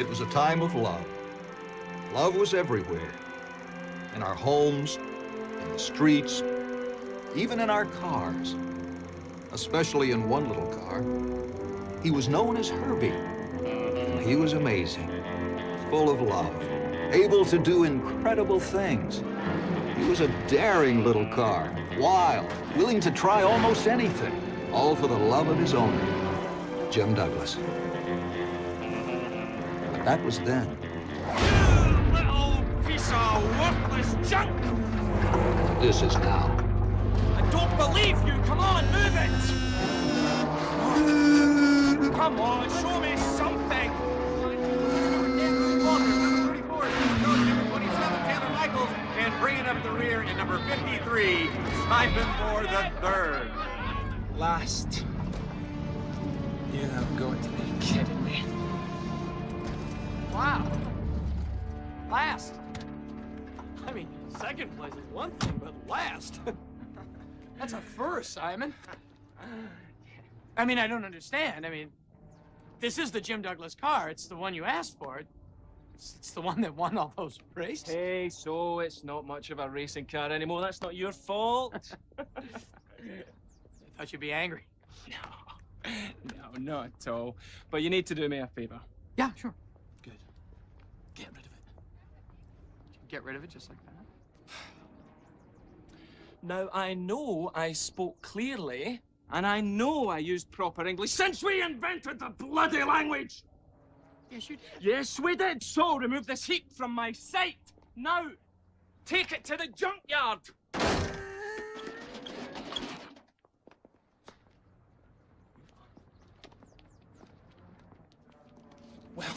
It was a time of love. Love was everywhere. In our homes, in the streets, even in our cars. Especially in one little car. He was known as Herbie, and he was amazing, full of love, able to do incredible things. He was a daring little car, wild, willing to try almost anything, all for the love of his owner, Jim Douglas. But that was then. You little piece of worthless junk! This is now. I don't believe you! Come on, move it! Come on, show me something! And bringing up the rear in number 53, Simon Moore III. Last. You have got to be kidding me. Wow. Last. I mean, second place is one thing, but last. That's a first, Simon. I mean, I don't understand. I mean, this is the Jim Douglas car. It's the one you asked for. It's the one that won all those races. Hey, so it's not much of a racing car anymore. That's not your fault. I thought you'd be angry. No, not at all. But you need to do me a favor. Yeah, sure. Good. Get rid of it. Get rid of it just like that? Now, I know I spoke clearly, and I know I used proper English since we invented the bloody language! Yes, you did. Yes, we did. So, remove this heap from my sight. Now, take it to the junkyard. Well,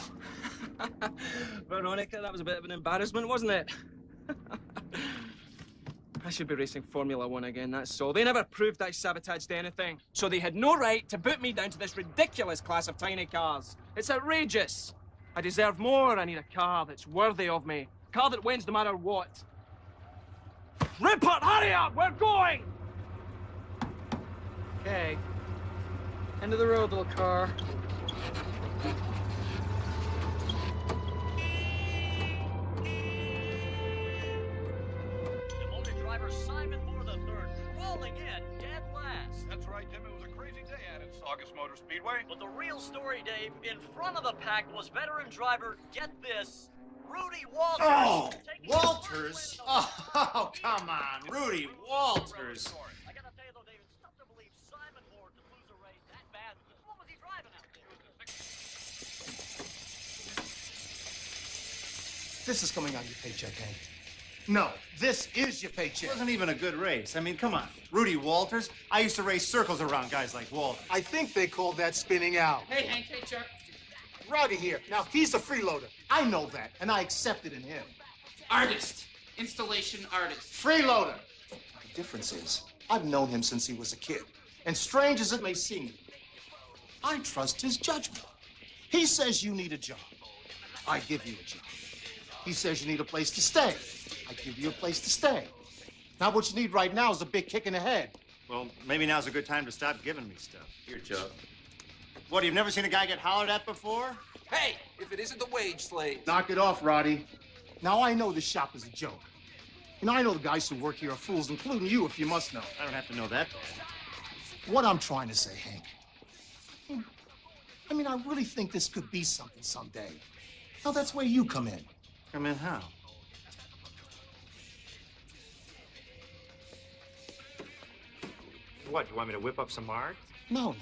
Veronica, that was a bit of an embarrassment, wasn't it? I should be racing Formula One again, that's all. They never proved I sabotaged anything, so they had no right to boot me down to this ridiculous class of tiny cars. It's outrageous. I deserve more. I need a car that's worthy of me. A car that wins no matter what. Rupert, hurry up! We're going! Okay. End of the road, little car. Simon Moore III, rolling in dead last. That's right, Tim. It was a crazy day out at Saugus Motor Speedway. But the real story, Dave, in front of the pack was veteran driver, get this, Rudy Walters. Oh, Walters? Oh, come on, Rudy Walters. I gotta tell you though, Dave, it's tough to believe Simon Moore could lose a race that bad. What was he driving out there? This is coming out of your paycheck, Hank. No, this is your paycheck. It wasn't even a good race. I mean, come on. Rudy Walters? I used to race circles around guys like Walters. I think they call that spinning out. Hey, Hank, hey, Chuck. Rowdy here. Now, he's a freeloader. I know that, and I accept it in him. Artist. Installation artist. Freeloader. The difference is, I've known him since he was a kid. And strange as it may seem, I trust his judgment. He says you need a job. I give you a job. He says you need a place to stay. I give you a place to stay. Now what you need right now is a big kick in the head. Well, maybe now's a good time to stop giving me stuff. Here, Chuck. What, you've never seen a guy get hollered at before? Hey, if it isn't the wage slave. Knock it off, Roddy. Now I know this shop is a joke. And I know the guys who work here are fools, including you, if you must know. I don't have to know that. What I'm trying to say, Hank, I mean, I really think this could be something someday. Now that's where you come in. Come in how? What, you want me to whip up some art? No.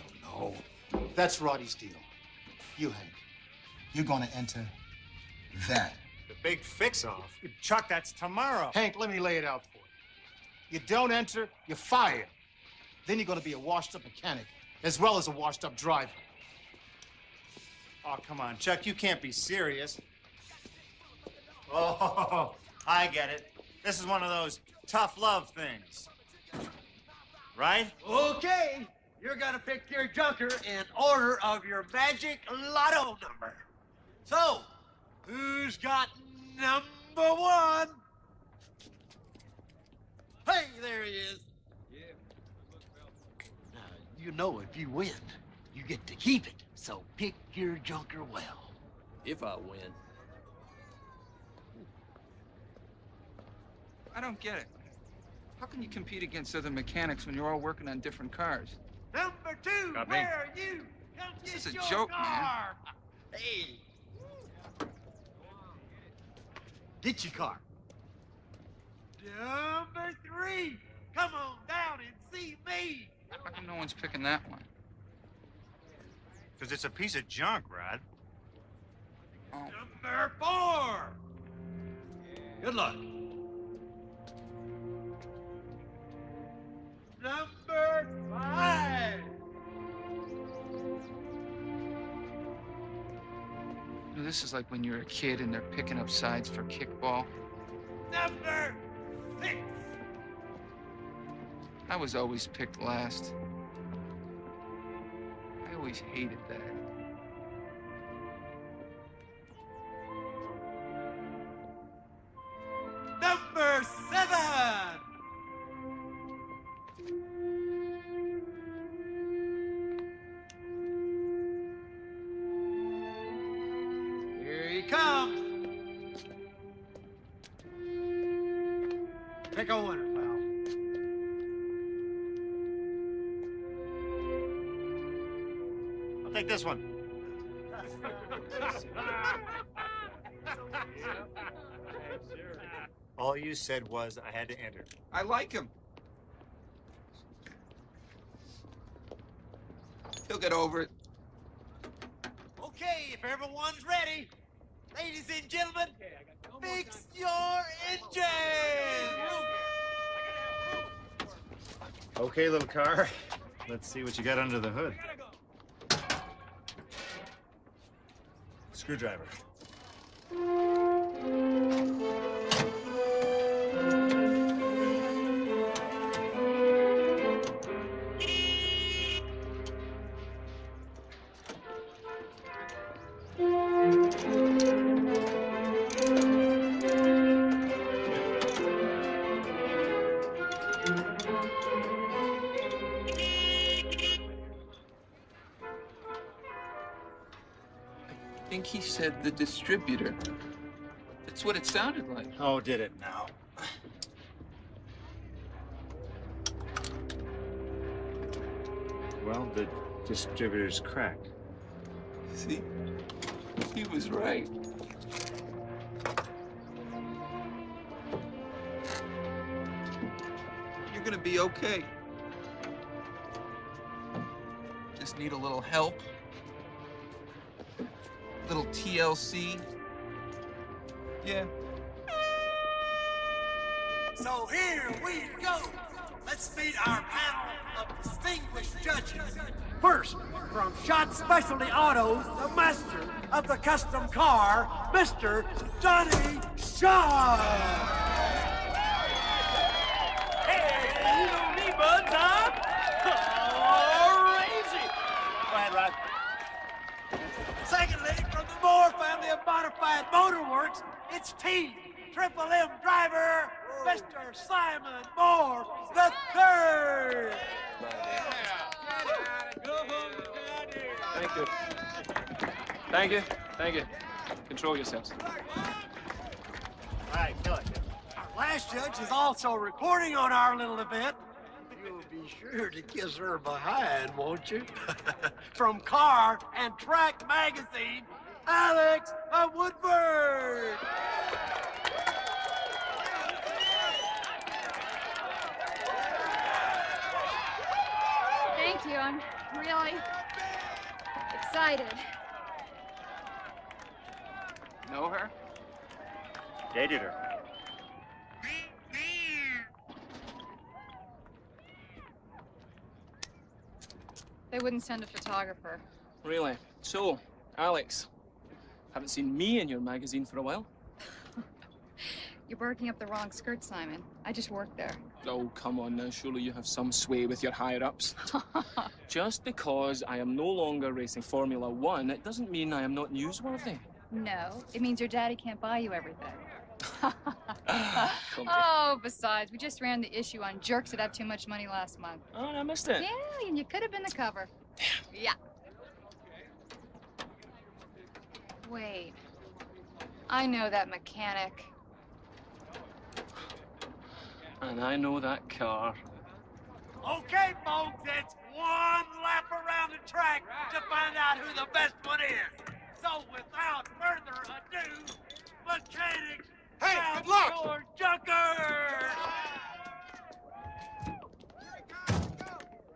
That's Roddy's deal. You, Hank, you're gonna enter that. The big fix-off? Chuck, that's tomorrow. Hank, let me lay it out for you. You don't enter, you're fired. Then you're gonna be a washed-up mechanic, as well as a washed-up driver. Oh, come on, Chuck, you can't be serious. Oh, I get it. This is one of those tough love things. Right? Okay, you're gonna pick your junker in order of your magic lotto number. So, who's got number one? Hey, there he is. Yeah. Now, you know if you win, you get to keep it. So pick your junker well. If I win. I don't get it. How can you compete against other mechanics when you're all working on different cars? Number 2, Got me. where are you? Come This get is a your joke, man. car. Hey. Get your car. Number 3, come on down and see me. How come no one's picking that one? Because it's a piece of junk, Rod. Oh. Number 4. Good luck. Number 5. You know, this is like when you're a kid and they're picking up sides for kickball. Number 6. I was always picked last. I always hated that. Number 7. Here he comes. Pick a winner, pal. I'll take this one. All you said was I had to enter. I like him. He'll get over it. Okay, if everyone's ready, ladies and gentlemen, fix your engine! Okay, little car. Let's see what you got under the hood. Screwdriver. I think he said the distributor. That's what it sounded like. Oh, did it now? Well, the distributor's cracked. See? He was right. You're gonna be okay. Just need a little help. Little TLC. Yeah. So here we go. Let's meet our panel of distinguished judges. First, from Shot Specialty Autos, the master of the custom car, Mr. Johnny Shaw. Hey, you know me, buds, huh? Crazy. Go ahead, Rod. Secondly, from the Moore family of modified motor works, it's T, Triple M driver, Mr. Simon Moore the third. Thank you. Thank you. Thank you. Control yourselves. All right, kill it. Our last judge is also reporting on our little event. You'll be sure to kiss her behind, won't you? From Car and Track Magazine, Alex Woodford. Thank you. I'm really excited. Know her? Dated her. They wouldn't send a photographer. Really? So, Alex, haven't seen me in your magazine for a while. You're barking up the wrong skirt, Simon. I just work there. Oh, come on now. Surely you have some sway with your higher-ups. Just because I am no longer racing Formula One, it doesn't mean I am not newsworthy. No, it means your daddy can't buy you everything. Come Oh, besides, we just ran the issue on jerks that have too much money last month. Oh, I missed it. Yeah, and you could have been the cover. Yeah. Wait. I know that mechanic. And I know that car. Okay, folks, it's one lap around the track to find out who the best one is. So without further ado, mechanics, Hey, out good luck! your junker!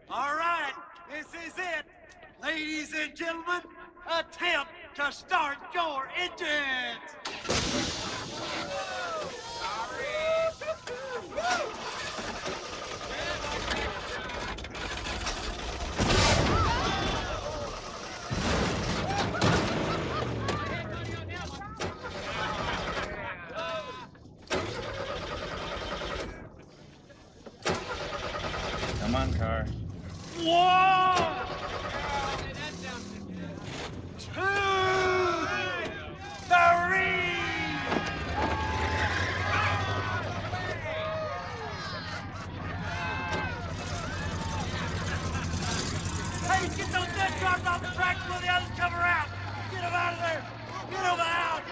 All right, this is it. Ladies and gentlemen, attempt to start your engines. Come on, car. 1, 2, 3. Hey, get those dead cars off the track before the others come around. Get them out of there. Get them out.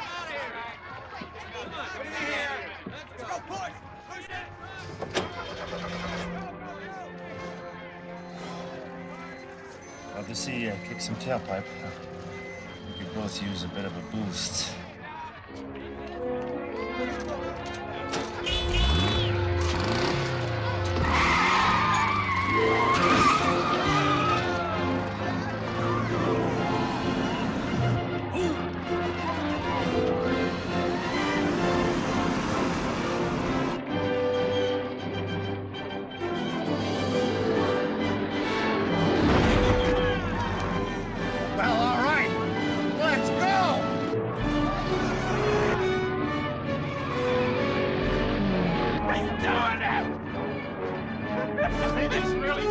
Get in here. Let's go, push. Push it. Love to see you kick some tailpipe. We could both use a bit of a boost. Well, all right. Let's go. What are you doing now? It's really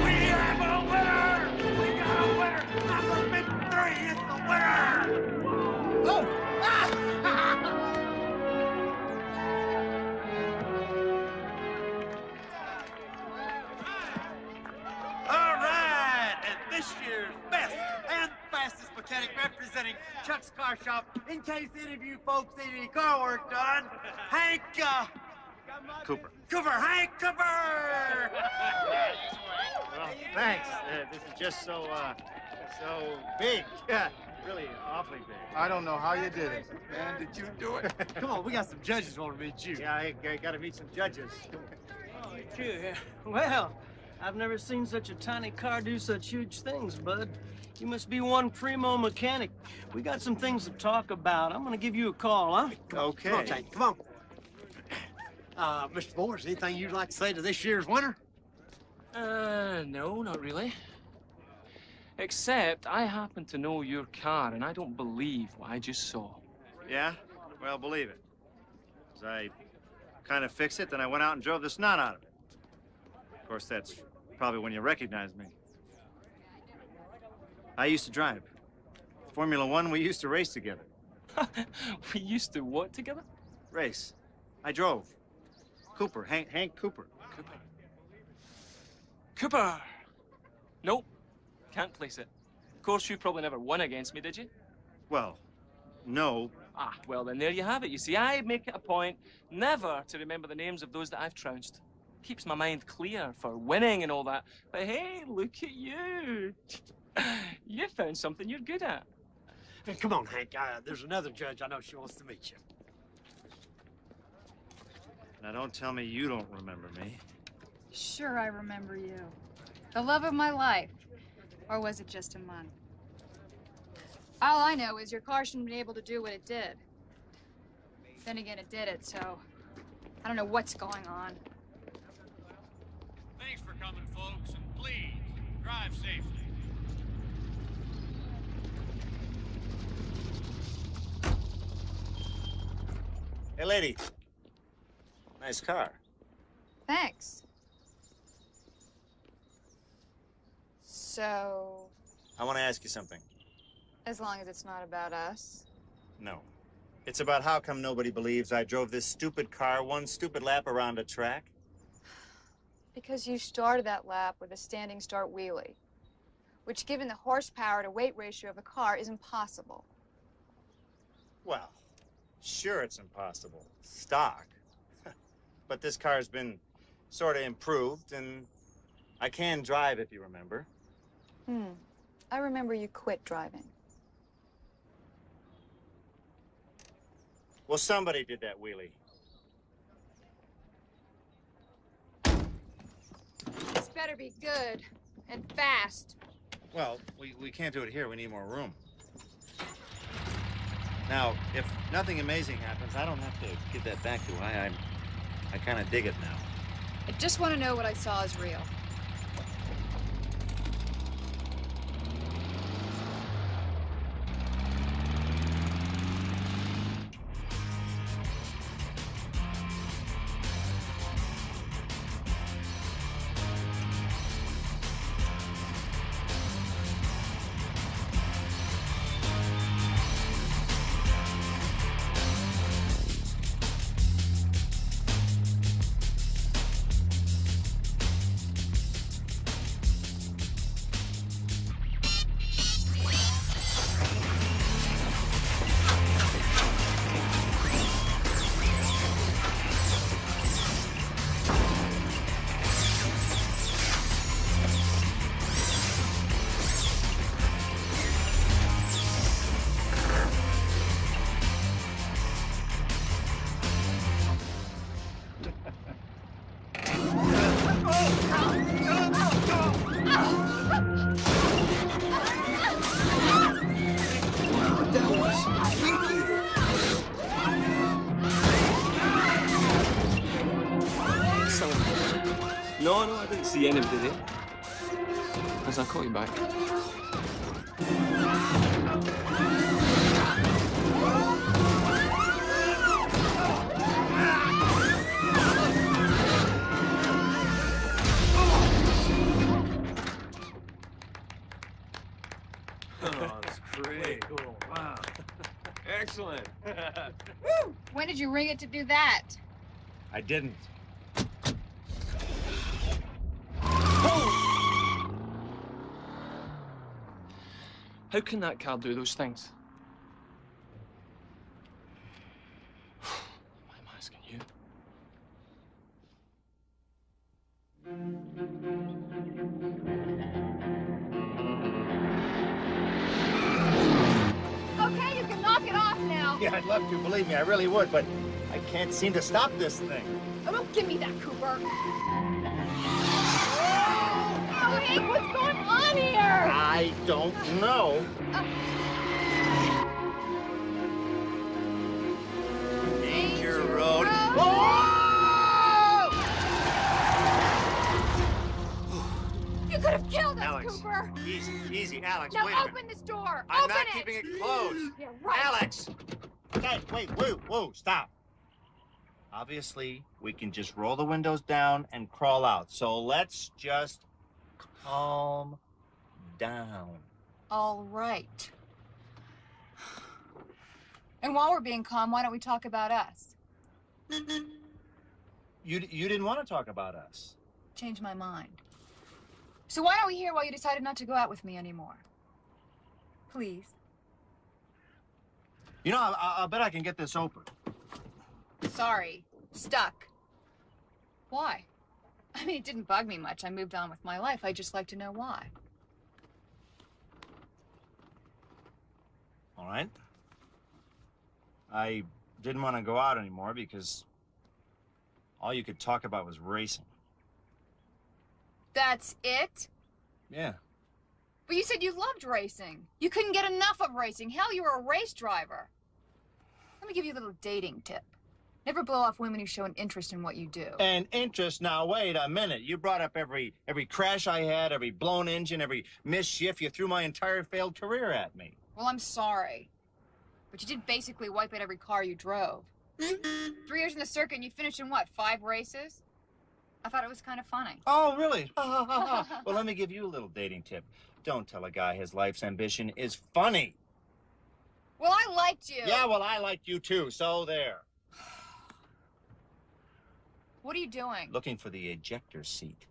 We have a winner! We got a winner! Number 53 is the winner! Oh! All right, and this year's best and fastest mechanic representing Chuck's Car Shop, in case any of you folks need any car work done, Hank, Cooper. Hank Cooper! Well, thanks. This is just so big. Yeah, really awfully big. I don't know how you did it. Man, did you do it? Come on, we got some judges want to meet you. Yeah, I got to meet some judges. Well, I've never seen such a tiny car do such huge things, bud. You must be one primo mechanic. We got some things to talk about. I'm gonna give you a call, huh? Okay. Come on, Tank, come on. Mr. Moores, anything you'd like to say to this year's winner? No, not really. Except I happen to know your car, and I don't believe what I just saw. Yeah? Well, believe it. 'Cause I kind of fixed it, then I went out and drove the snot out of it. Of course, that's probably when you recognized me. I used to drive. Formula One, we used to race together. We used to what together? Race. I drove. Cooper, Hank Cooper. Cooper! Nope. Can't place it. Of course, you probably never won against me, did you? Well, no. Ah, well, then there you have it. You see, I make it a point never to remember the names of those that I've trounced. Keeps my mind clear for winning and all that. But hey, look at you. You found something you're good at. Hey, come on, Hank. There's another judge I know she wants to meet you. Now, don't tell me you don't remember me. Sure, I remember you. The love of my life. Or was it just a month? All I know is your car shouldn't be able to do what it did. Then again, it did it, so I don't know what's going on. Thanks for coming, folks, and please, drive safely. Hey, lady. Nice car. Thanks. So, I want to ask you something. as long as it's not about us. No. It's about how come nobody believes I drove this stupid car one stupid lap around a track? Because you started that lap with a standing start wheelie, which, given the horsepower to weight ratio of the car, is impossible. Well, sure it's impossible. Stock. But this car's been sort of improved, and I can drive, if you remember. I remember you quit driving. Well, somebody did that wheelie. This better be good and fast. Well, we can't do it here. We need more room. Now, if nothing amazing happens, I don't have to give that back, do I? I kind of dig it now. I just want to know what I saw is real. No, I didn't see anybody there. As I call you back. Oh, that's great. Cool. Wow. Excellent. Woo! When did you ring it to do that? I didn't. How can that car do those things? Why am I asking you? Okay, you can knock it off now. Yeah, I'd love to, believe me, I really would, but I can't seem to stop this thing. Oh, don't give me that, Cooper. Oh, Hank, what's going on here? I don't know. Danger Road. You could have killed us, Alex, Cooper. Easy, easy, Alex, Now wait a minute. open this door. I'm open not it. keeping it closed. Yeah, right. Alex! Okay, wait, whoa, stop. Obviously, we can just roll the windows down and crawl out. So let's just calm down. All right. And while we're being calm, why don't we talk about us? You didn't want to talk about us. Change my mind. So why don't we hear why you decided not to go out with me anymore? Please. You know, I'll bet I can get this open. Sorry. Stuck. Why? I mean, it didn't bug me much. I moved on with my life. I'd just like to know why. All right. I didn't want to go out anymore because all you could talk about was racing. That's it? Yeah. But you said you loved racing. You couldn't get enough of racing. Hell, you were a race driver. Let me give you a little dating tip. Never blow off women who show an interest in what you do. An interest? Now, wait a minute. You brought up every crash I had, every blown engine, every mischief. You threw my entire failed career at me. Well, I'm sorry. But you did basically wipe out every car you drove. 3 years in the circuit and you finished in what, 5 races? I thought it was kind of funny. Oh, really? Well, let me give you a little dating tip. Don't tell a guy his life's ambition is funny. Well, I liked you. Yeah, well, I liked you too, so there. What are you doing? Looking for the ejector seat.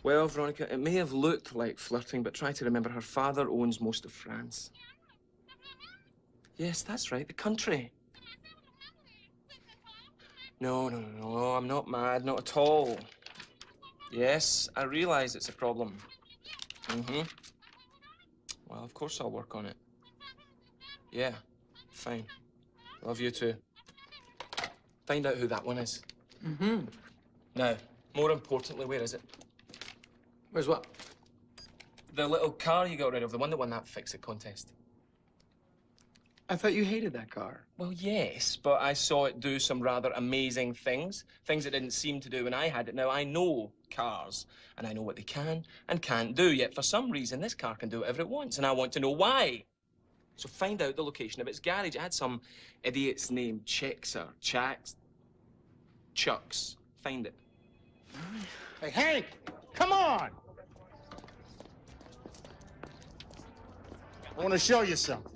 Well, Veronica, it may have looked like flirting, but try to remember her father owns most of France. Yes, that's right, the country. No, I'm not mad, not at all. Yes, I realize it's a problem. Well, of course I'll work on it. Yeah, fine. Love you too. Find out who that one is. Now, more importantly, where is it? Where's what? The little car you got rid of, the one that won that fix-it contest. I thought you hated that car. Well, yes, but I saw it do some rather amazing things. Things it didn't seem to do when I had it. Now, I know cars, and I know what they can and can't do, yet for some reason, this car can do whatever it wants, and I want to know why. So find out the location of its garage. It had some idiot's name, Chicks or Chacks. Chucks. Find it. Hey, Hank, come on. I want to show you something.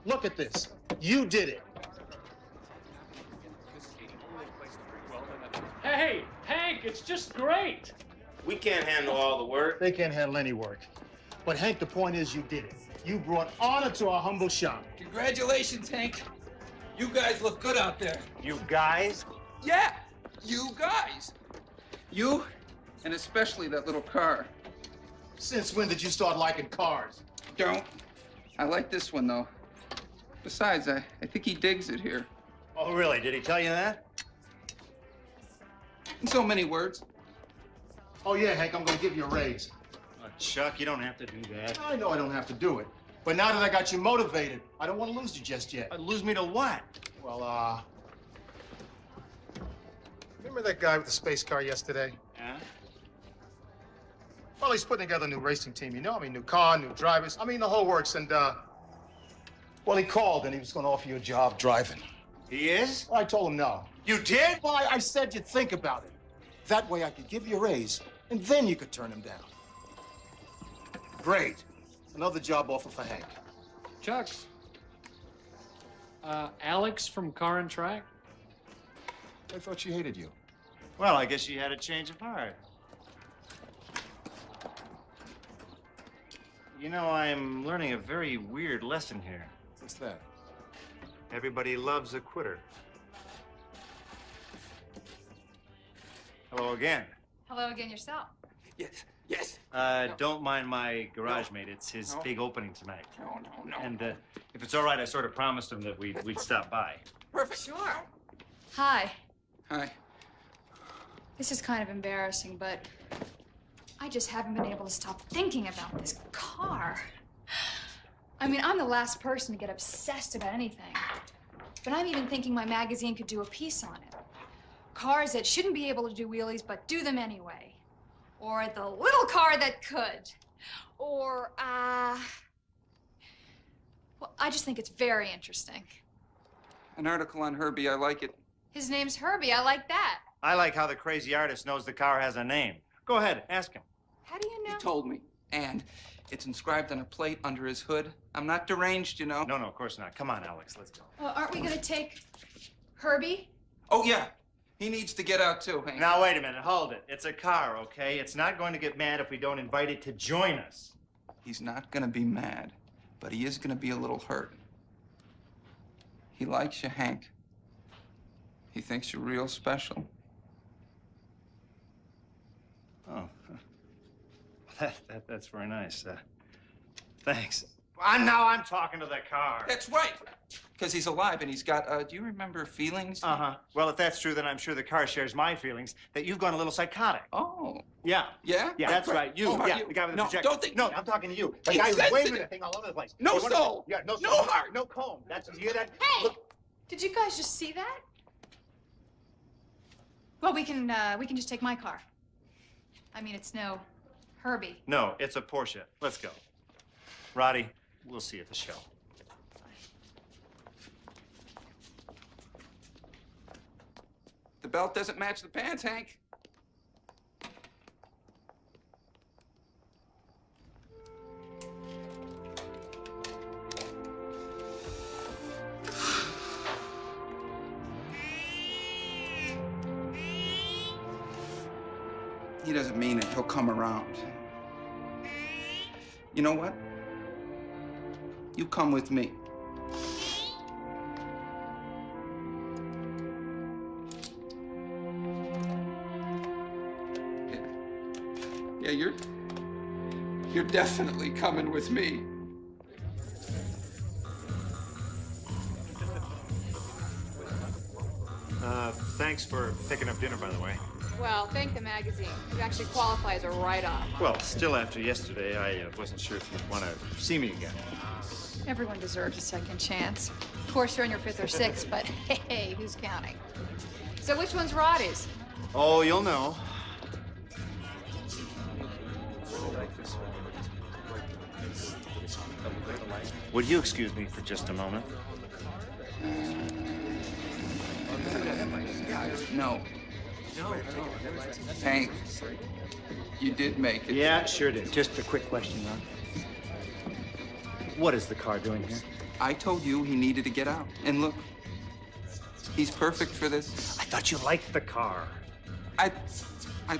Look at this. You did it. Hey, Hank, it's just great. We can't handle all the work. They can't handle any work. But, Hank, the point is you did it. You brought honor to our humble shop. Congratulations, Hank. You guys look good out there. You guys? Yeah, you guys. You, and especially that little car. Since when did you start liking cars? Don't. I like this one, though. Besides, I think he digs it here. Oh, really? Did he tell you that? In so many words. Oh, yeah, Hank, I'm going to give you a raise. Oh, Chuck, you don't have to do that. I know I don't have to do it. But now that I got you motivated, I don't want to lose you just yet. Lose me to what? Well, remember that guy with the space car yesterday? Yeah? Well, he's putting together a new racing team, you know? I mean, new car, new drivers. I mean, the whole works. And, well, he called and he was going to offer you a job driving. He is? Well, I told him no. You did? Well, I said you'd think about it. That way I could give you a raise, and then you could turn him down. Great. Another job offer for Hank. Chucks. Alex from Car and Track? I thought she hated you. Well, I guess she had a change of heart. You know, I'm learning a very weird lesson here. What's that? Everybody loves a quitter. Hello again. Hello again yourself. Yes. Don't mind my garage mate. It's his big opening tonight. No. And if it's all right, I sort of promised him that we'd stop by. Perfect. Sure. Hi. Hi. This is kind of embarrassing, but I just haven't been able to stop thinking about this car. I mean, I'm the last person to get obsessed about anything. But I'm even thinking my magazine could do a piece on it. Cars that shouldn't be able to do wheelies, but do them anyway. Or the little car that could. Or, well, I just think it's very interesting. An article on Herbie, I like it. His name's Herbie. I like that. I like how the crazy artist knows the car has a name. Go ahead, ask him. How do you know? He told me. And it's inscribed on a plate under his hood. I'm not deranged, you know. No, of course not. Come on, Alex, let's go. Well, aren't we going to take Herbie? Oh, yeah. He needs to get out, too, Hank. Now, wait a minute. Hold it. It's a car, okay? It's not going to get mad if we don't invite it to join us. He's not going to be mad, but he is going to be a little hurt. He likes you, Hank. He thinks you're real special. Oh. That's very nice. Thanks. Now I'm talking to the car. That's right. Because he's alive and he's got, do you remember feelings? Uh-huh. Well, if that's true, then I'm sure the car shares my feelings that you've gone a little psychotic. Oh. Yeah. Yeah? Yeah, that's right. You. Oh, yeah, you. the guy with the No, projector. don't think. No, I'm talking to you. The He's guy who's waving sensitive. the thing all over the place. No You wanna- soul. Yeah, no soul. No heart. No comb. That's, you hear that? Hey! Look. Did you guys just see that? Well, we can just take my car. I mean, it's no Herbie. No, it's a Porsche. Let's go. Roddy, we'll see you at the show. The belt doesn't match the pants, Hank. He doesn't mean it. He'll come around. You know what? You come with me. Yeah, you're definitely coming with me. Thanks for picking up dinner, by the way. Well, thank the magazine. You actually qualify as a write-off. Well, still after yesterday, I wasn't sure if you'd want to see me again. Everyone deserves a second chance. Of course, you're on your fifth or sixth, but hey, who's counting? So which one's Roddy's? Oh, you'll know. Would you excuse me for just a moment? No. Hank, you did make it. Yeah, sure did. Just a quick question, Ron. What is the car doing here? I told you he needed to get out. And look, he's perfect for this. I thought you liked the car. I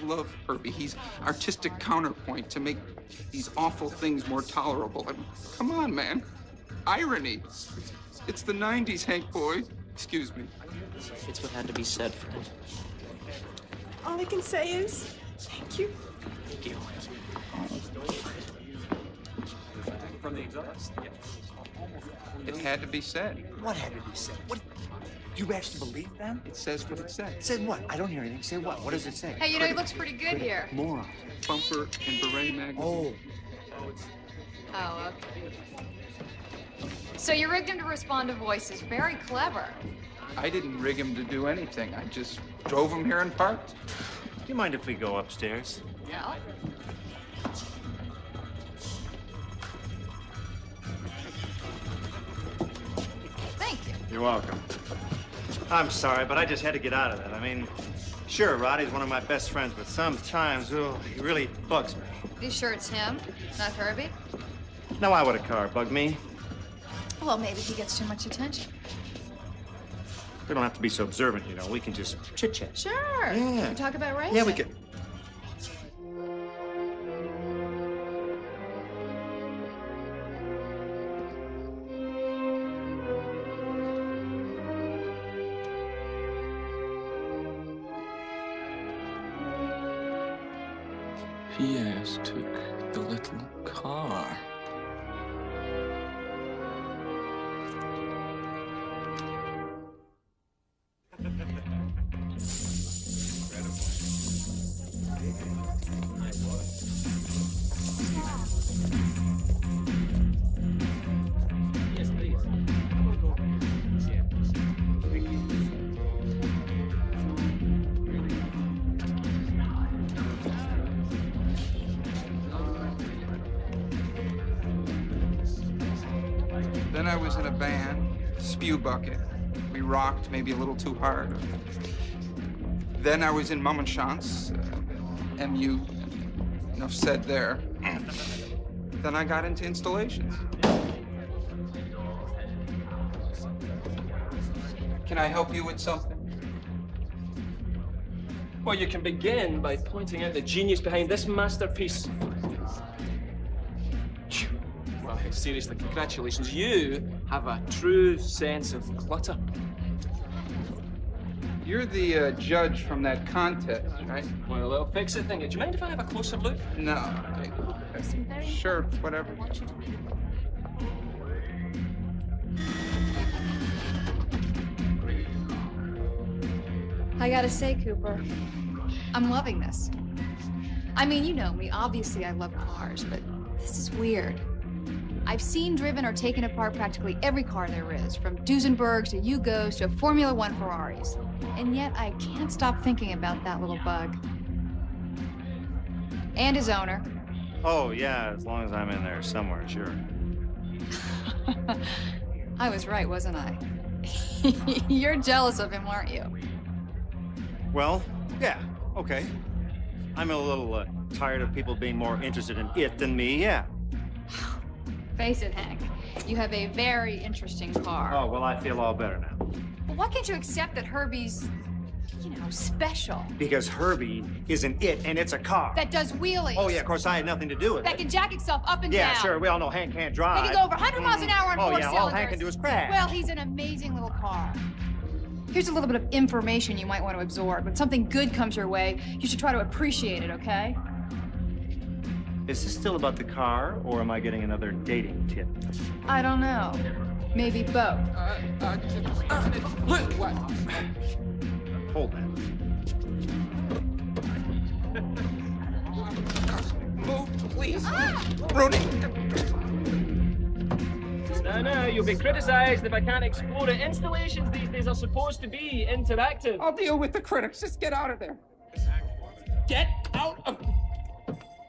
love Herbie. He's artistic counterpoint to make these awful things more tolerable. I mean, come on, man. Irony. It's the 90s, Hank boy. Excuse me. It's what had to be said, friend. All I can say is thank you. Thank you. From the exhaust? It had to be said. What had to be said? What? You actually believe them? It says what it said. It said what? I don't hear anything. Say what? What does it say? Hey, you know, he looks pretty good here. Moron. Bumper and Beret magazine. Oh. Oh, okay. So you rigged him to respond to voices. Very clever. I didn't rig him to do anything. I just drove him here and parked. Do you mind if we go upstairs? Yeah. Thank you. You're welcome. I'm sorry, but I just had to get out of that. I mean, sure, Roddy's one of my best friends, but sometimes, oh, he really bugs me. You sure it's him, not Herbie? Now, why would a car bug me? Well, maybe he gets too much attention. We don't have to be so observant, you know. We can just chit-chat. Sure. Yeah. We can talk about racing. Yeah, we could. Yes, took the little car. Then I was in a band, Spew Bucket. We rocked maybe a little too hard. Then I was in Mummenschanz, MU. Enough said there. Then I got into installations. Can I help you with something? Well, you can begin by pointing out the genius behind this masterpiece. Well, seriously, congratulations. You have a true sense of clutter. You're the judge from that contest, right? Well, it'll fix it thing. Do you mind if I have a closer look? No. Sure, whatever. I gotta say, Cooper, I'm loving this. I mean, you know me. Obviously, I love cars, but this is weird. I've seen, driven, or taken apart practically every car there is, from Duesenbergs to Yugos to Formula One Ferraris. And yet, I can't stop thinking about that little bug. And his owner. Oh, yeah, as long as I'm in there somewhere, sure. I was right, wasn't I? You're jealous of him, aren't you? Well, yeah, okay. I'm a little tired of people being more interested in it than me, yeah. Face it, Hank. You have a very interesting car. Oh, well, I feel all better now. But why can't you accept that Herbie's special. Because Herbie isn't it, and it's a car. That does wheelies. Oh, yeah, of course, I had nothing to do with That it. can jack itself up and down. Yeah, sure, we all know Hank can't drive. He can go over 100 miles an hour on Oh, four yeah, cylinders. all Hank can do is crash. Well, he's an amazing little car. Here's a little bit of information you might want to absorb. When something good comes your way, you should try to appreciate it, okay? Is this still about the car, or am I getting another dating tip? I don't know. Maybe both. Look! What? Hold that. Move, please. Rudy! No, you'll be criticized if I can't explore it. Installations these days are supposed to be interactive. I'll deal with the critics. Just get out of there. Get out of...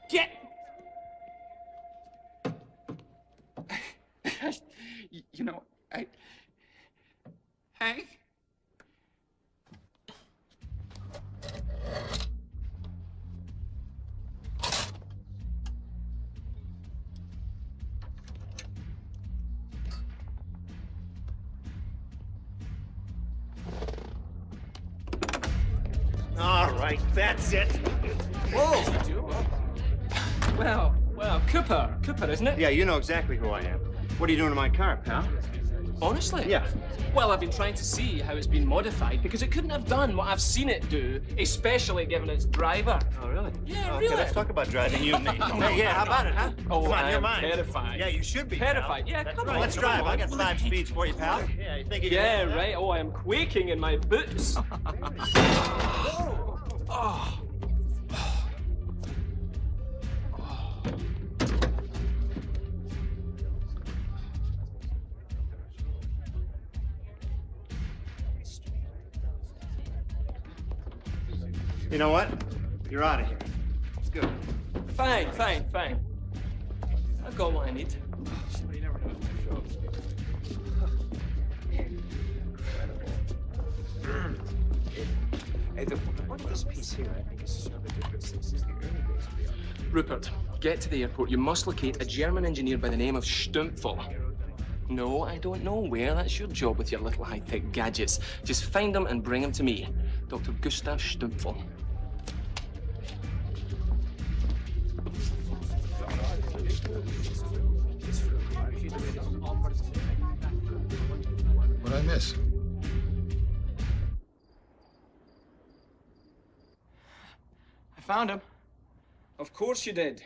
Get... You know, Hank? All right, that's it. Whoa! Well, Cooper, isn't it? Yeah, you know exactly who I am. What are you doing to my car, pal? Honestly? Yeah. Well, I've been trying to see how it's been modified because it couldn't have done what I've seen it do, especially given its driver. Oh, really? Yeah, okay, really. let's talk about driving, you and me. Hey, yeah, how about it, huh? Oh, Come on, you're I'm mine. terrified. Yeah, you should be, Terrified, pal. yeah, That's come right. on. Let's drive. I'll get 5 speeds for you, pal. Yeah, you think you can Yeah, handle that? right. Oh, I am quaking in my boots. Oh. You know what? You're out of here. It's good. Fine. I've got what I need. Hey, the point of this piece here, I think, is to show the differences since the early days of the art. Rupert, get to the airport. You must locate a German engineer by the name of Stumpfel. No, I don't know where. That's your job with your little high-tech gadgets. Just find him and bring him to me. Dr. Gustav Stumpfel. What'd I miss? I found him. Of course you did.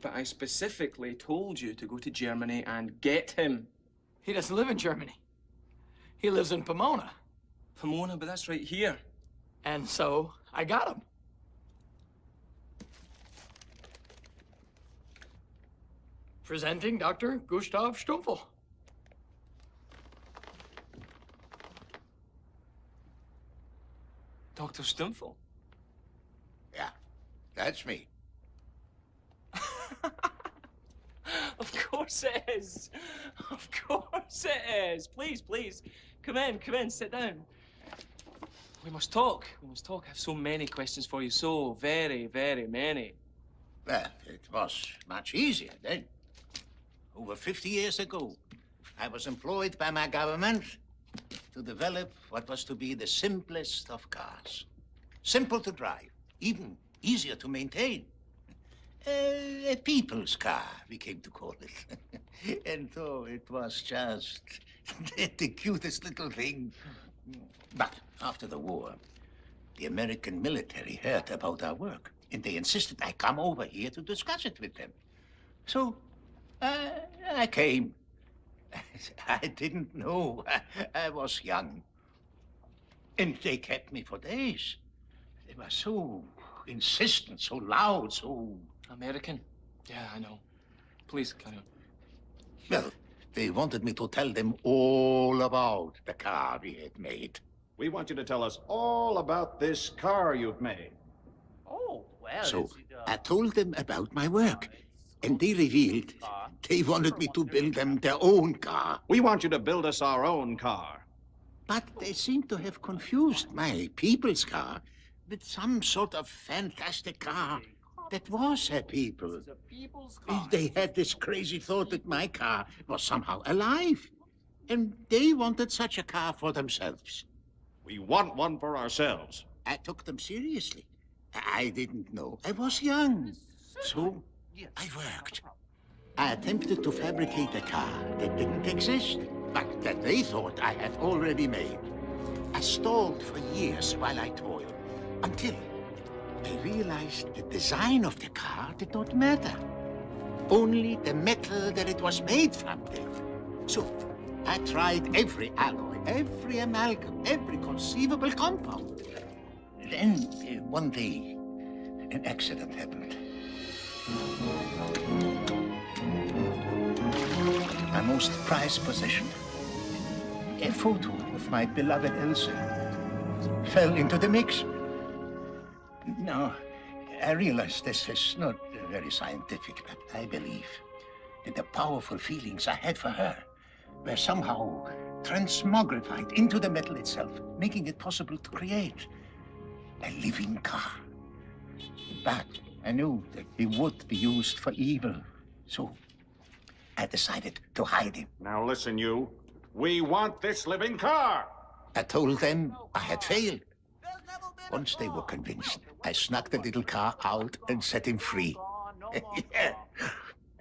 But I specifically told you to go to Germany and get him. He doesn't live in Germany. He lives in Pomona. Pomona, but that's right here. And so I got him. Presenting Dr. Gustav Stumpfel. Dr. Stumpfel? Yeah, that's me. Of course it is. Of course it is. Please. Come in, sit down. We must talk. I have so many questions for you. So very, very many. Well, it was much easier then. Over 50 years ago, I was employed by my government to develop what was to be the simplest of cars. Simple to drive, even easier to maintain. A people's car, we came to call it. And so it was just the cutest little thing. But after the war, the American military heard about our work, and they insisted I come over here to discuss it with them. So I came. I didn't know. I was young. And they kept me for days. They were so insistent, so loud, so... American? Yeah, I know. Please, carry on. Well, they wanted me to tell them all about the car we had made. We want you to tell us all about this car you've made. Oh, well. So I told them about my work, and they revealed they wanted me to build them their own car. We want you to build us our own car. But they seemed to have confused my people's car with some sort of fantastic car that was a people. They had this crazy thought that my car was somehow alive, and they wanted such a car for themselves. We want one for ourselves. I took them seriously. I didn't know. I was young. So I worked. I attempted to fabricate a car that didn't exist, but that they thought I had already made. I stalled for years while I toiled, until I realized the design of the car did not matter. Only the metal that it was made from did. So I tried every alloy, every amalgam, every conceivable compound. Then, one day, an accident happened. My most prized possession, a photo of my beloved Elsa, fell into the mix. Now, I realize this is not very scientific, but I believe that the powerful feelings I had for her were somehow transmogrified into the metal itself, making it possible to create a living car. But I knew that he would be used for evil, so I decided to hide him. Now listen, you. We want this living car. I told them I had failed. Once they were convinced, I snuck the little car out and set him free. Yeah.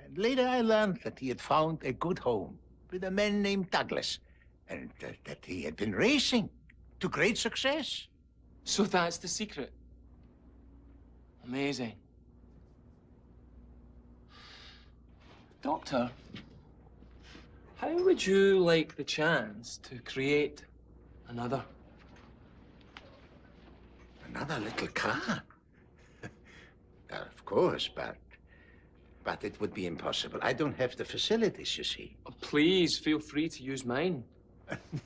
And later I learned that he had found a good home with a man named Douglas, and that he had been racing to great success. So that's the secret. Amazing. Doctor, how would you like the chance to create another? Another little car? Of course, but it would be impossible. I don't have the facilities, you see. Oh, please, feel free to use mine.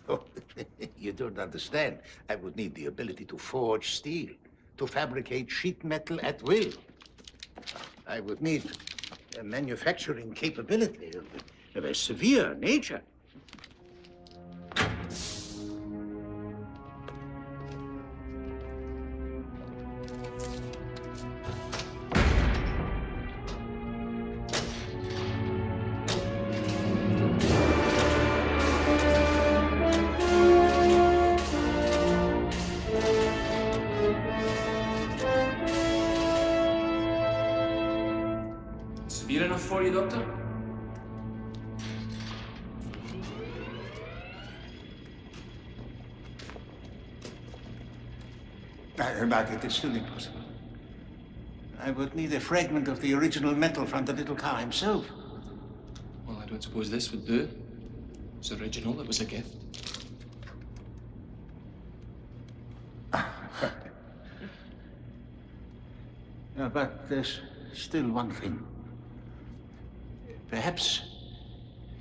No, you don't understand. I would need the ability to forge steel, to fabricate sheet metal at will. I would need a manufacturing capability of a severe nature. Severe enough for you, Doctor? But it is still impossible. I would need a fragment of the original metal from the little car himself. Well, I don't suppose this would do. It was original, it was a gift. But there's still one thing. Perhaps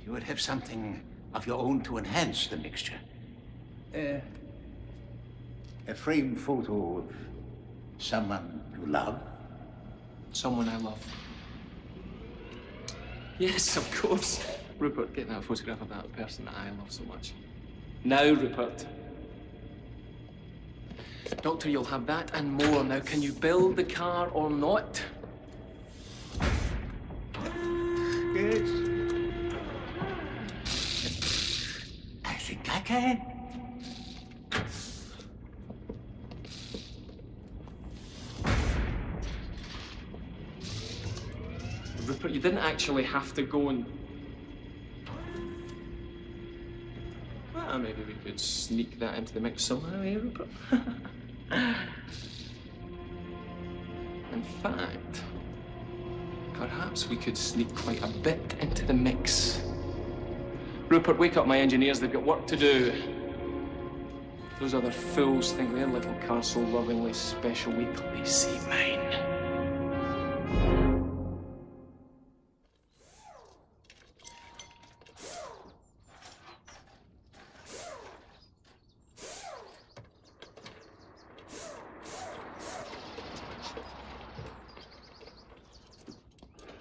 you would have something of your own to enhance the mixture. A framed photo of someone you love. Someone I love. Yes, of course. Rupert, get that photograph of that person that I love so much. Now, Rupert. Doctor, you'll have that and more. Now, can you build the car or not? Good. I think I can. Rupert, you didn't actually have to go and... Well, maybe we could sneak that into the mix somehow, eh, Rupert? In fact, perhaps we could sneak quite a bit into the mix. Rupert, wake up my engineers, they've got work to do. Those other fools think their little car so lovingly special, wait till they see mine.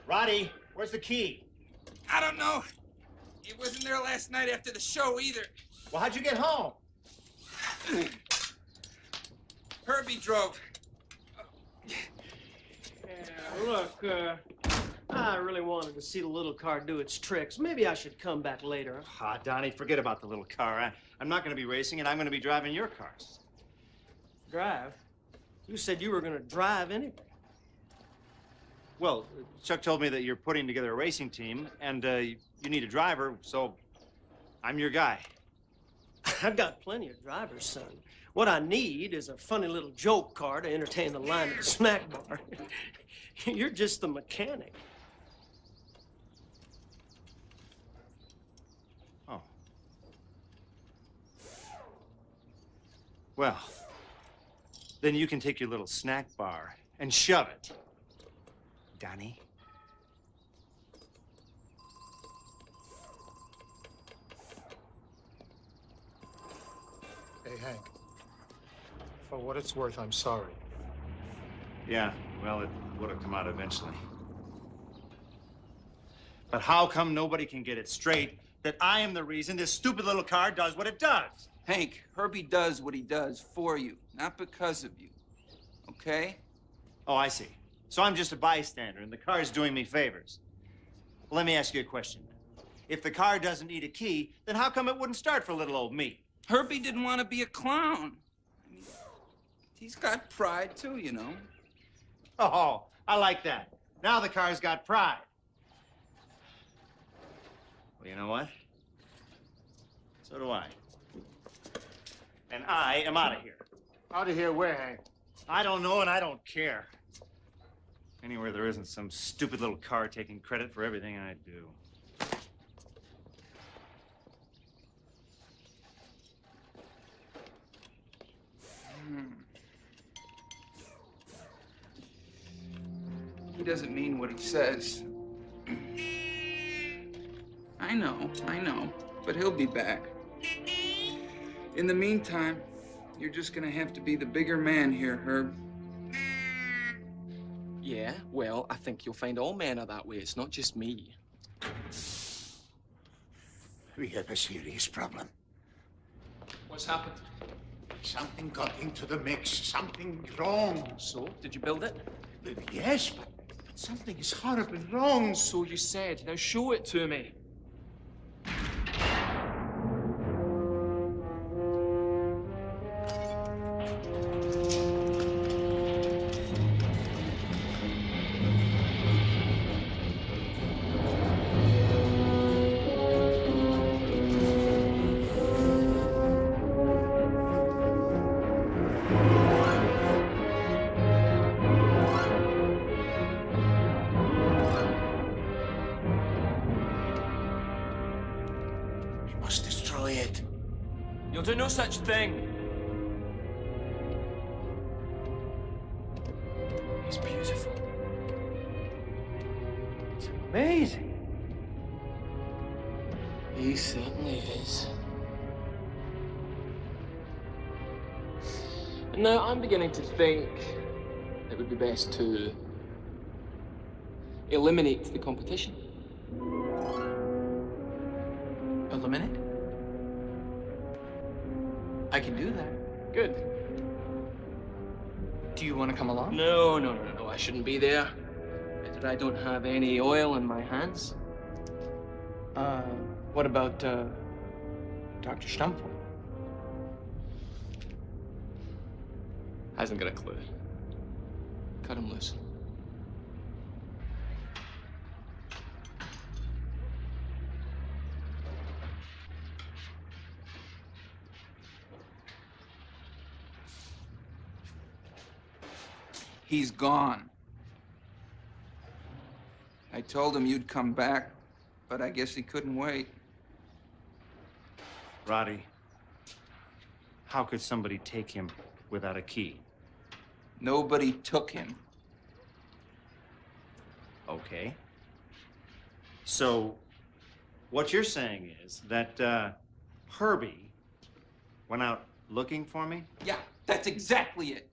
Roddy, where's the key? I don't know. It wasn't there last night after the show either. Well, how'd you get home? Herbie drove. Yeah, look, I really wanted to see the little car do its tricks. Maybe I should come back later. Ah, Donnie, forget about the little car. I'm not going to be racing it. I'm going to be driving your cars. Drive? You said you were gonna drive anyway. Well, Chuck told me that you're putting together a racing team, and you need a driver, so I'm your guy. I've got plenty of drivers, son. What I need is a funny little joke car to entertain the line at the snack bar. You're just the mechanic. Oh. Well, then you can take your little snack bar and shove it. Donnie? Hey, Hank. For what it's worth, I'm sorry. Yeah, well, it would have come out eventually. But how come nobody can get it straight that I am the reason this stupid little car does what it does? Hank, Herbie does what he does for you, not because of you. Okay? Oh, I see. So I'm just a bystander and the car's doing me favors. Well, let me ask you a question. If the car doesn't need a key, then how come it wouldn't start for little old me? Herbie didn't want to be a clown. I mean, he's got pride too, you know. Oh, I like that. Now the car's got pride. Well, you know what? So do I. And I am out of here. Out of here where, Hank? I don't know and I don't care. Anywhere there isn't some stupid little car taking credit for everything I do. He doesn't mean what he says. I know, but he'll be back. In the meantime, you're just gonna have to be the bigger man here, Herb. Yeah, well, I think you'll find all men are that way. It's not just me. We have a serious problem. What's happened? Something got into the mix. Something wrong. So, did you build it? Yes, but something is horribly wrong. So you said. Now show it to me. You'll do no such thing. He's beautiful. It's amazing. He certainly is. And now I'm beginning to think it would be best to eliminate the competition. Eliminate? I can do that. Good. Do you want to come along? No, I shouldn't be there. Better I don't have any oil in my hands. What about, Dr. Stumpfel? Hasn't got a clue. Cut him loose. He's gone. I told him you'd come back, but I guess he couldn't wait. Roddy, how could somebody take him without a key? Nobody took him. Okay. So, what you're saying is that Herbie went out looking for me? Yeah, that's exactly it.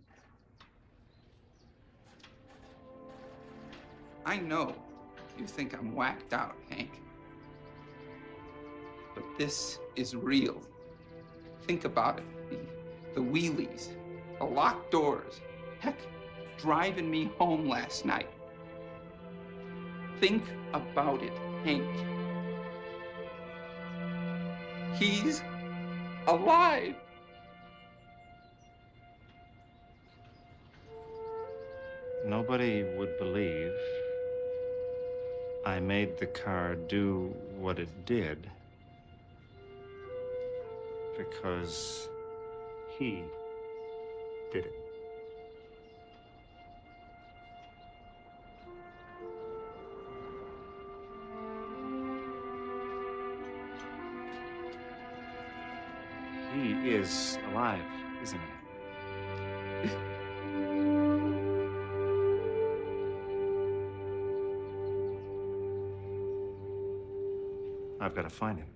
I know you think I'm whacked out, Hank. But this is real. Think about it. The wheelies, the locked doors, heck, driving me home last night. Think about it, Hank. He's alive. Nobody would believe I made the car do what it did because he did it. He is alive, isn't he? I've got to find him.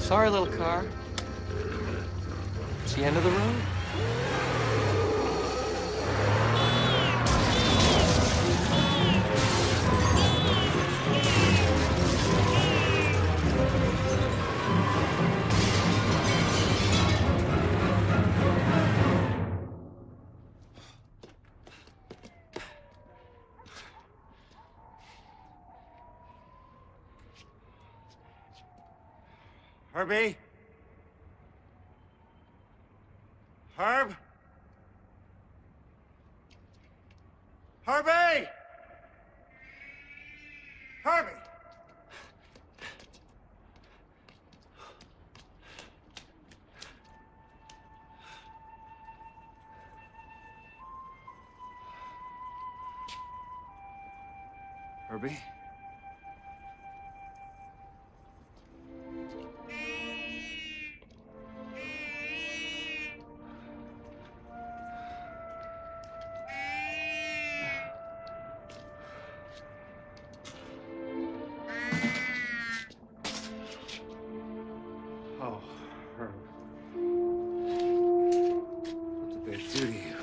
Sorry, little car. It's the end of the road. Herbie? Herb? Herbie! Herbie! Herbie? Oh, Herb. What did they do to you?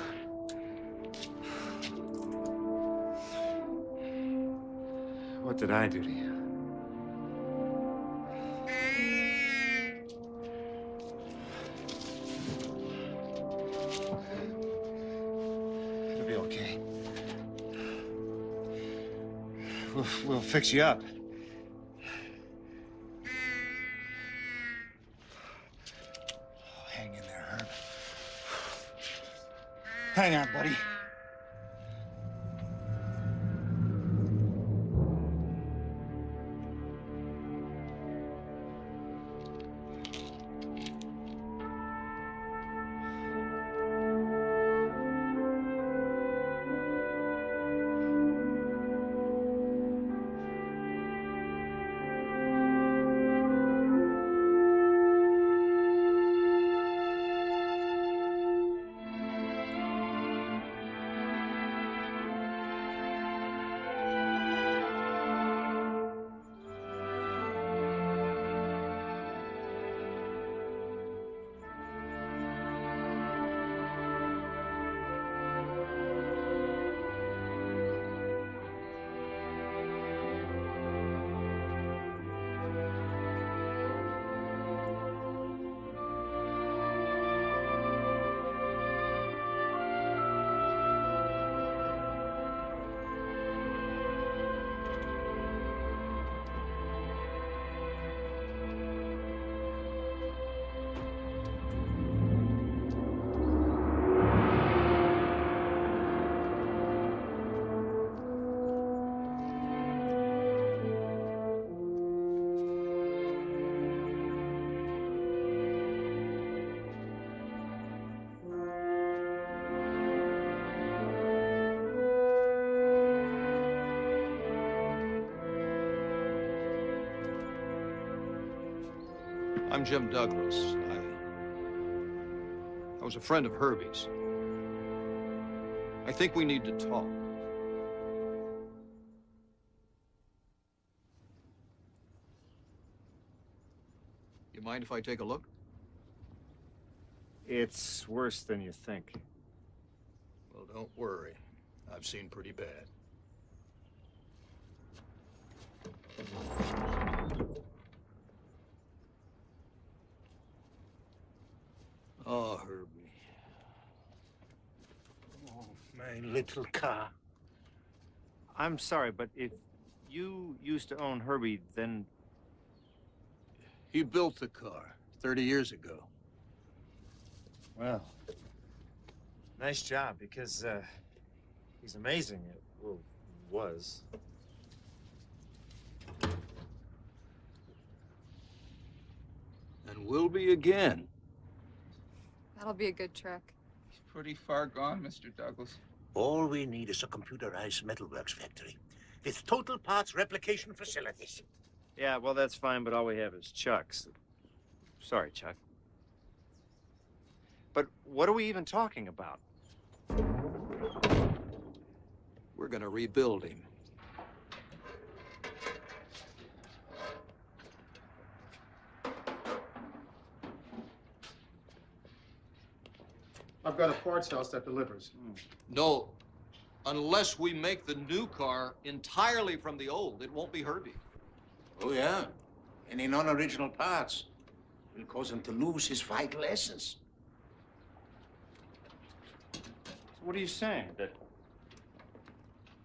What did I do to you? It'll be okay. We'll fix you up. Hang in there, Herb. Hang on, buddy. I'm Jim Douglas. I was a friend of Herbie's. I think we need to talk. You mind if I take a look? It's worse than you think. Well, don't worry. I've seen pretty bad. Oh, Herbie. Oh, my little car. I'm sorry, but if you used to own Herbie, then... He built the car 30 years ago. Well, nice job, because he's amazing. Well, was. And will be again. That'll be a good trick. He's pretty far gone, Mr. Douglas. All we need is a computerized metalworks factory with total parts replication facilities. Yeah, well, that's fine, but all we have is Chuck's. Sorry, Chuck. But what are we even talking about? We're gonna rebuild him. I've got a parts house that delivers. No, unless we make the new car entirely from the old, it won't be Herbie. Oh, yeah. Any non-original parts will cause him to lose his vital essence. So what are you saying? That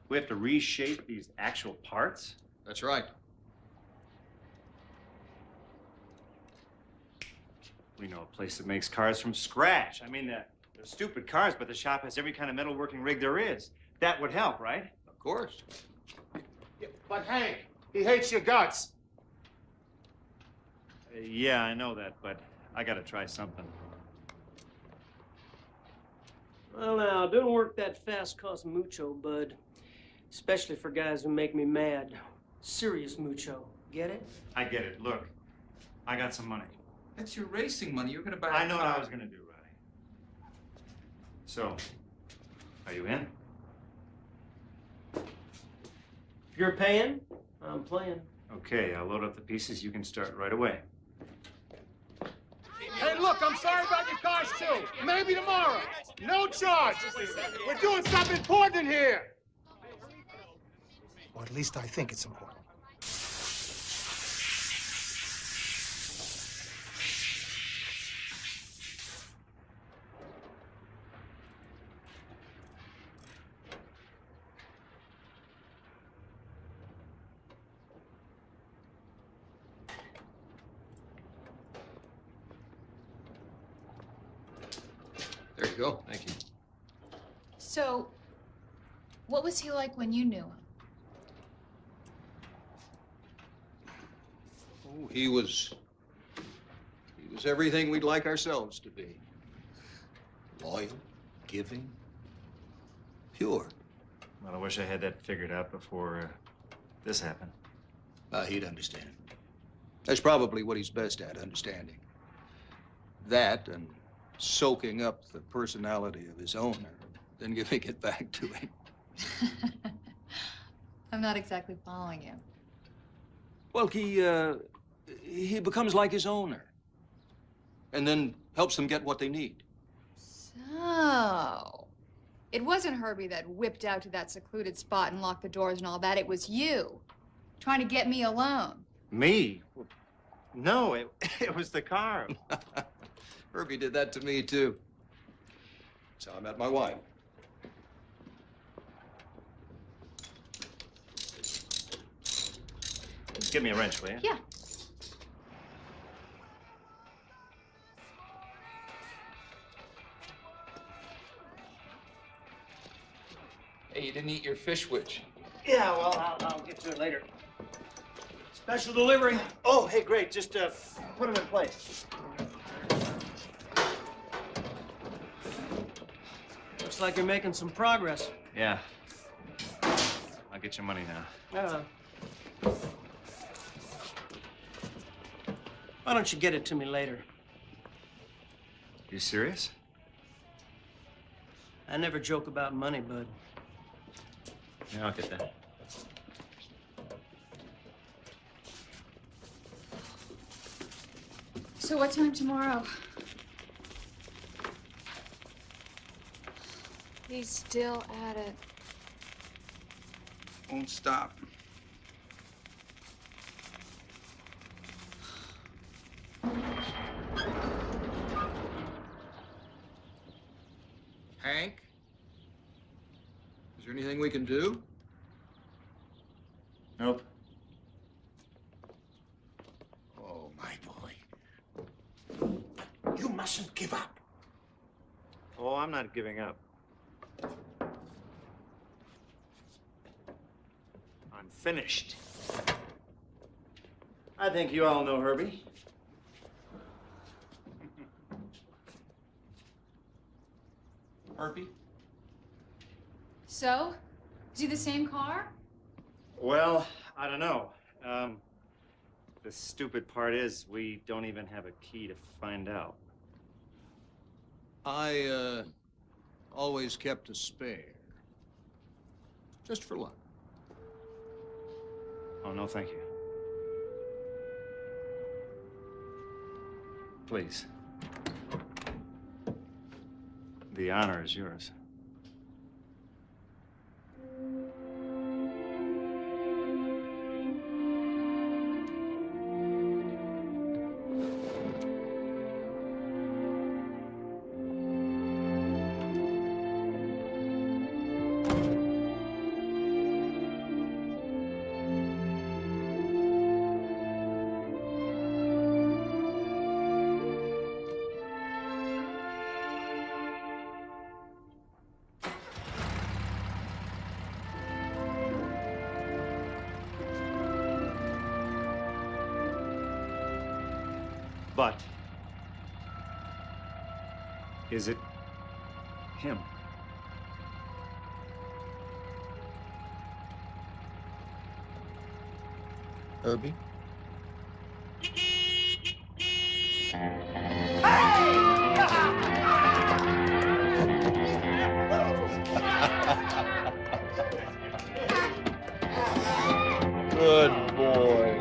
we have to reshape these actual parts? That's right. We know a place that makes cars from scratch. I mean, they're stupid cars, but the shop has every kind of metalworking rig there is. That would help, right? Of course. Yeah, but Hank, he hates your guts. Yeah, I know that, but I gotta try something. Well, now, doing work that fast costs mucho, bud. Especially for guys who make me mad. Serious mucho. Get it? I get it. Look, I got some money. That's your racing money. You're gonna buy. I know what I was gonna do, Roddy. So, are you in? If you're paying, I'm playing. Okay, I'll load up the pieces. You can start right away. Hey, look, I'm sorry about your cars, too. Maybe tomorrow. No charge. We're doing something important here. Or at least I think it's important. There you go. Thank you. So, what was he like when you knew him? Oh, he was everything we'd like ourselves to be. Loyal, giving, pure. Well, I wish I had that figured out before this happened. He'd understand. That's probably what he's best at, understanding. That and soaking up the personality of his owner, then giving it back to him. I'm not exactly following you. Well, he becomes like his owner, and then helps them get what they need. So, it wasn't Herbie that whipped out to that secluded spot and locked the doors and all that. It was you, trying to get me alone. Me? No, it was the car. Herbie did that to me, too. That's how I met my wife. Give me a wrench, will you? Yeah. Hey, you didn't eat your fish witch. Yeah, well, I'll get to it later. Special delivery. Oh, hey, great. Just put them in place. Looks like you're making some progress. Yeah. I'll get your money now. Why don't you get it to me later? You serious? I never joke about money, bud. Yeah, I'll get that. So what time tomorrow? He's still at it. Won't stop. Hank? Is there anything we can do? Nope. Oh, my boy. You mustn't give up. Oh, I'm not giving up. I'm finished. I think you all know Herbie. Herbie? So? Is he the same car? Well, I don't know. The stupid part is we don't even have a key to find out. I, always kept a spare. Just for luck. Oh, no, thank you. Please. The honor is yours. But is it him? Herbie? Good boy.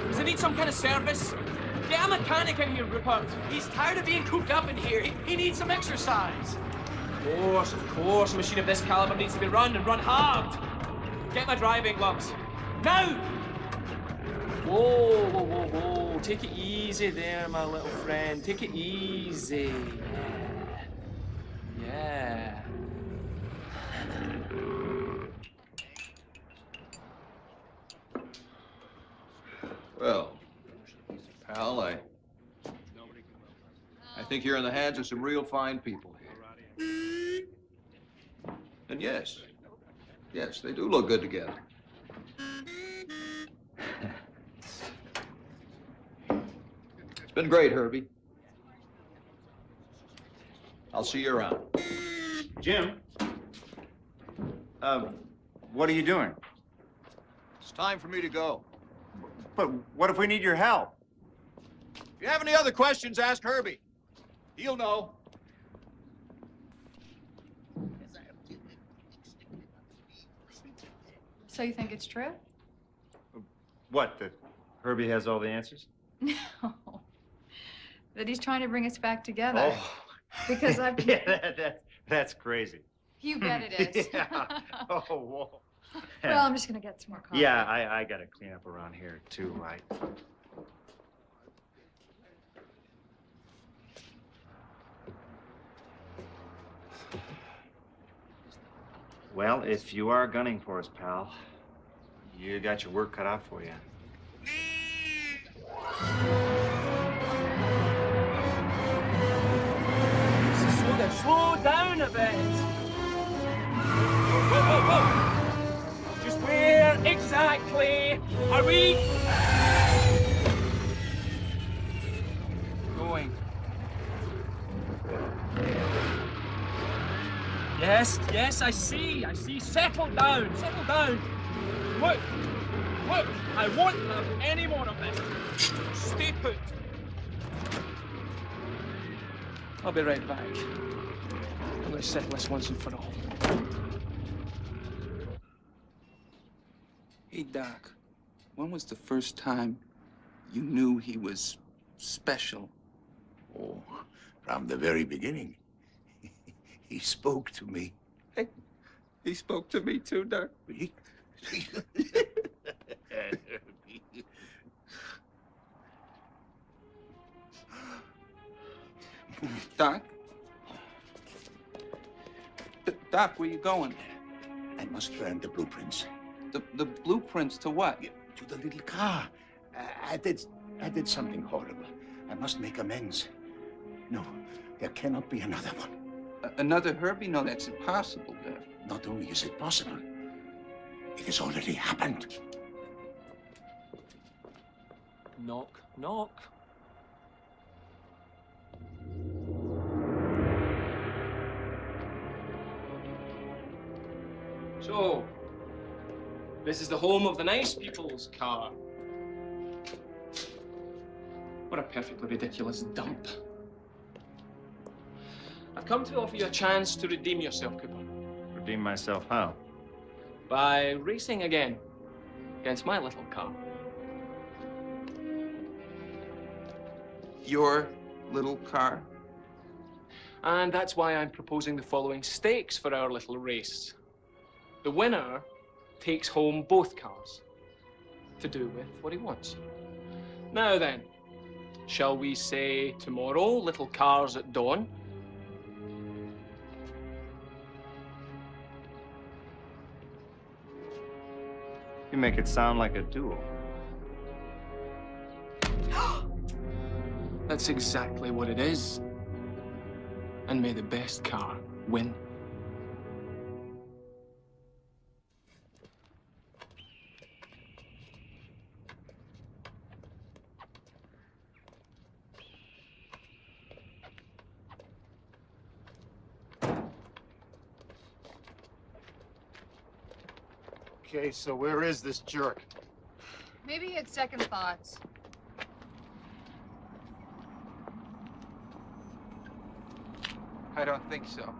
Does he need some kind of service? Get a mechanic in here, Rupert. He's tired of being cooped up in here. He needs some exercise. Of course. A machine of this caliber needs to be run and run hard. Get my driving gloves. Now! Whoa, whoa, whoa, whoa. Take it easy there, my little friend. Take it easy. Yeah. Well, pal, I think you're in the hands of some real fine people here. And yes, they do look good together. It's been great, Herbie. I'll see you around. Jim? What are you doing? It's time for me to go. But what if we need your help? If you have any other questions, ask Herbie. He'll know. So you think it's true? What, that Herbie has all the answers? No. That he's trying to bring us back together. Oh. Because I've... Yeah, that's crazy. You bet it is. Yeah. Oh, whoa. Well, I'm just gonna get some more coffee. Yeah, I gotta clean up around here, too. Well, if you are gunning for us, pal, you got your work cut out for you. Slow down a bit. Whoa, whoa, whoa. Just where exactly are we going? Yes, yes, I see. Settle down, settle down. Look, I won't have any more of this. Stay put. I'll be right back. I'm going to settle this once and for all. Hey, Doc, when was the first time you knew he was special? Oh, from the very beginning. He spoke to me. Hey, he spoke to me too, Doc. Doc? Doc, where you going? I must learn the blueprints. The blueprints to what? To the little car. I did something horrible. I must make amends. No, there cannot be another one. Another Herbie? No, that's impossible, Doc. Not only is it possible, it has already happened. Knock, knock. So, this is the home of the nice people's car. What a perfectly ridiculous dump. I've come to offer you a chance to redeem yourself, Cooper. Redeem myself how? By racing again against my little car. Your little car? And that's why I'm proposing the following stakes for our little race. The winner takes home both cars to do with what he wants. Now then, shall we say tomorrow, little cars at dawn? You make it sound like a duel. That's exactly what it is. And may the best car win. Okay, so where is this jerk? Maybe he had second thoughts. I don't think so.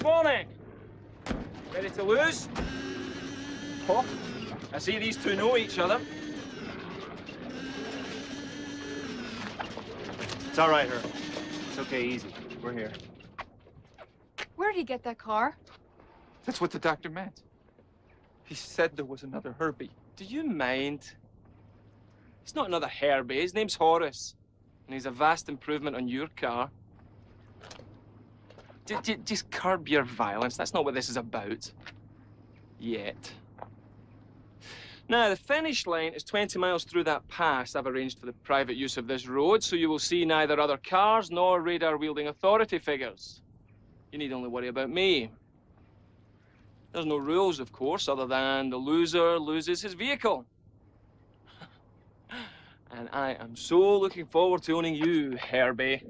Morning! Ready to lose? Oh, I see these two know each other. It's all right, Herbie. It's okay, easy. We're here. Where did he get that car? That's what the doctor meant. He said there was another Herbie. Do you mind? He's not another Herbie. His name's Horace. And he's a vast improvement on your car. Just curb your violence. That's not what this is about. Yet. Now, the finish line is 20 miles through that pass. I've arranged for the private use of this road, so you will see neither other cars nor radar-wielding authority figures. You need only worry about me. There's no rules, of course, other than the loser loses his vehicle. And I am so looking forward to owning you, Herbie.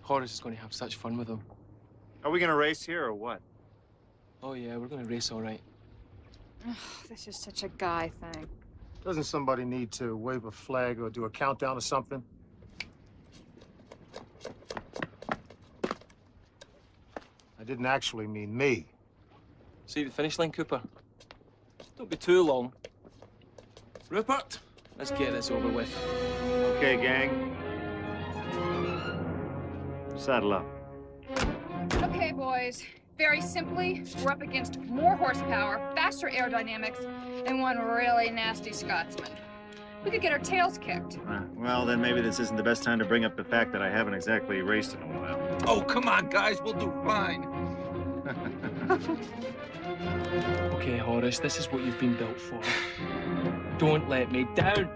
Horace is going to have such fun with him. Are we gonna race here or what? Oh, yeah, we're going to race all right. Ugh, this is such a guy thing. Doesn't somebody need to wave a flag or do a countdown or something? I didn't actually mean me. See the finish line, Cooper? Don't be too long. Rupert, let's get this over with. Okay, gang. Saddle up. Okay, boys. Very simply, we're up against more horsepower, faster aerodynamics, and one really nasty Scotsman. We could get our tails kicked. Well, then maybe this isn't the best time to bring up the fact that I haven't exactly raced in a while. Oh, come on, guys. We'll do fine. Okay, Horace, this is what you've been built for. Don't let me down.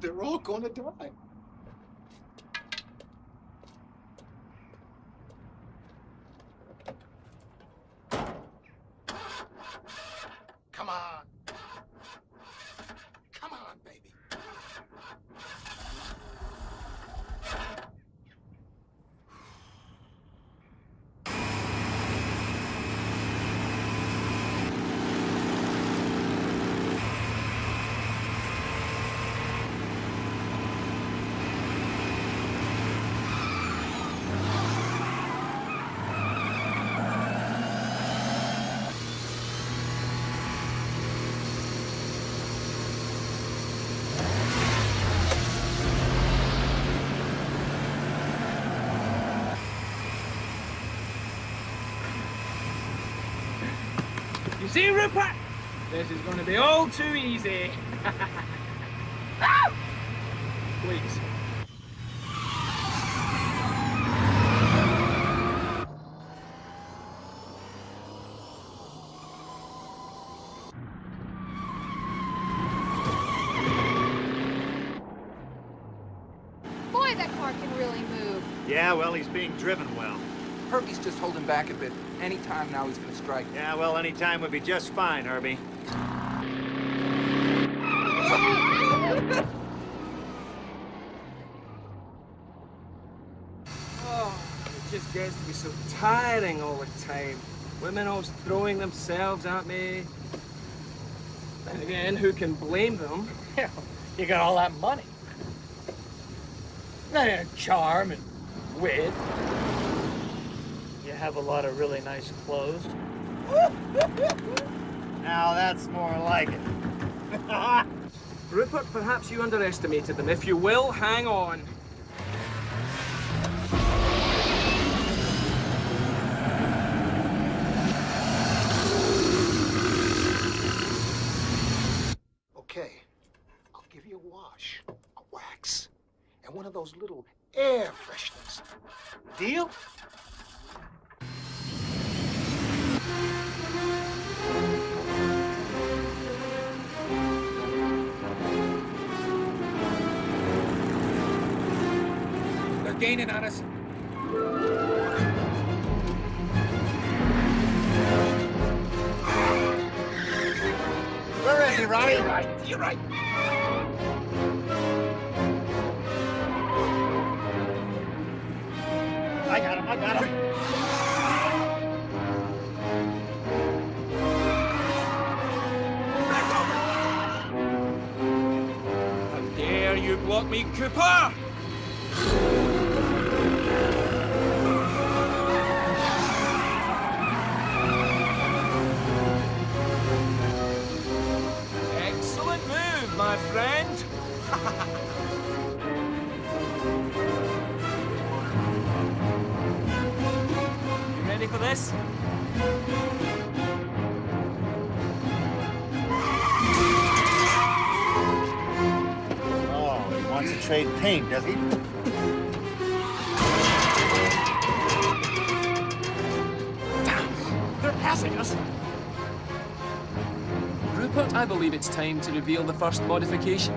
They're all gonna die. Come on. Come on, baby. You see, Rupert? This is going to be all too easy. Please. Boy, that car can really move. Yeah, well, he's being driven well. Herbie's just holding back a bit. Any time now he's gonna strike. Yeah, well, any time would be just fine, Herbie. Oh, it just gets to be so tiring all the time. Women always throwing themselves at me. And again, who can blame them? Yeah, you got all that money. And charm and wit. You have a lot of really nice clothes. Now that's more like it. Rupert, perhaps you underestimated them. If you will, hang on. Okay, I'll give you a wash, a wax, and one of those little air fresheners. Deal? They're gaining on us. Where is he, Ronnie? You're right. You're right. I got him. I got him. How dare you block me, Cooper? Excellent move, my friend. You ready for this? Oh, he wants to trade paint, does he? They're passing us. Rupert, I believe it's time to reveal the first modification.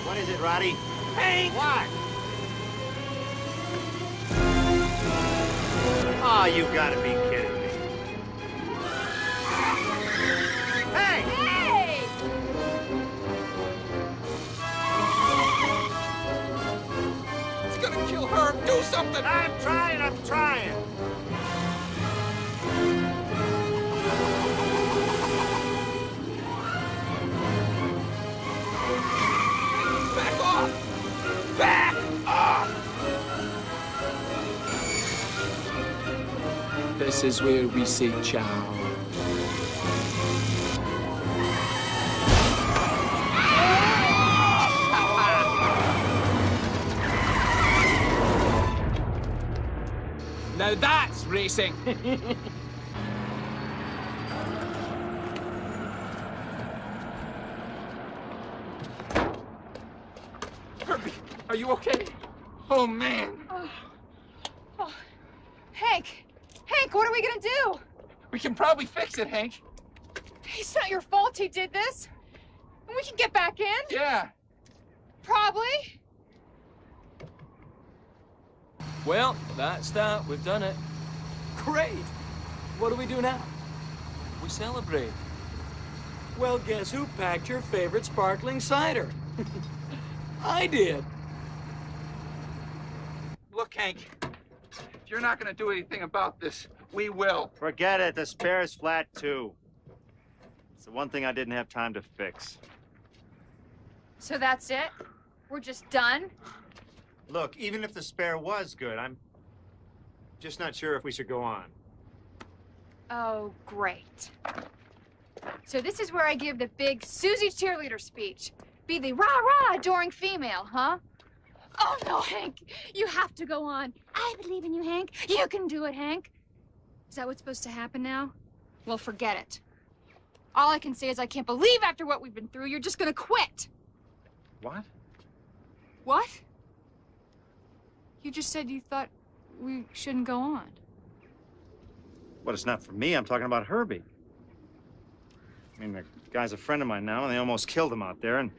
What is it, Roddy? Paint! What? Oh, you gotta be kidding me. Hey! Hey! It's gonna kill her. Do something. I'm trying, I'm trying. Back off. Back off. This is where we say ciao. Now that's racing. Herbie, are you okay? Oh, man. Oh. Hank! Hank, what are we gonna do? We can probably fix it, Hank. It's not your fault he did this. We can get back in. Yeah. Probably. Well, that's that. We've done it. Great. What do we do now? We celebrate. Well, guess who packed your favorite sparkling cider? I did. Look, Hank, if you're not going to do anything about this, we will. Forget it. The spare is flat, too. It's the one thing I didn't have time to fix. So that's it? We're just done? Look, even if the spare was good, I'm just not sure if we should go on. Oh, great. So this is where I give the big Susie cheerleader speech. Be the rah-rah adoring female, huh? Oh, no, Hank. You have to go on. I believe in you, Hank. You can do it, Hank. Is that what's supposed to happen now? Well, forget it. All I can say is I can't believe after what we've been through, you're just gonna quit. What? What? You just said you thought we shouldn't go on. Well, it's not for me. I'm talking about Herbie. I mean, the guy's a friend of mine now, and they almost killed him out there, and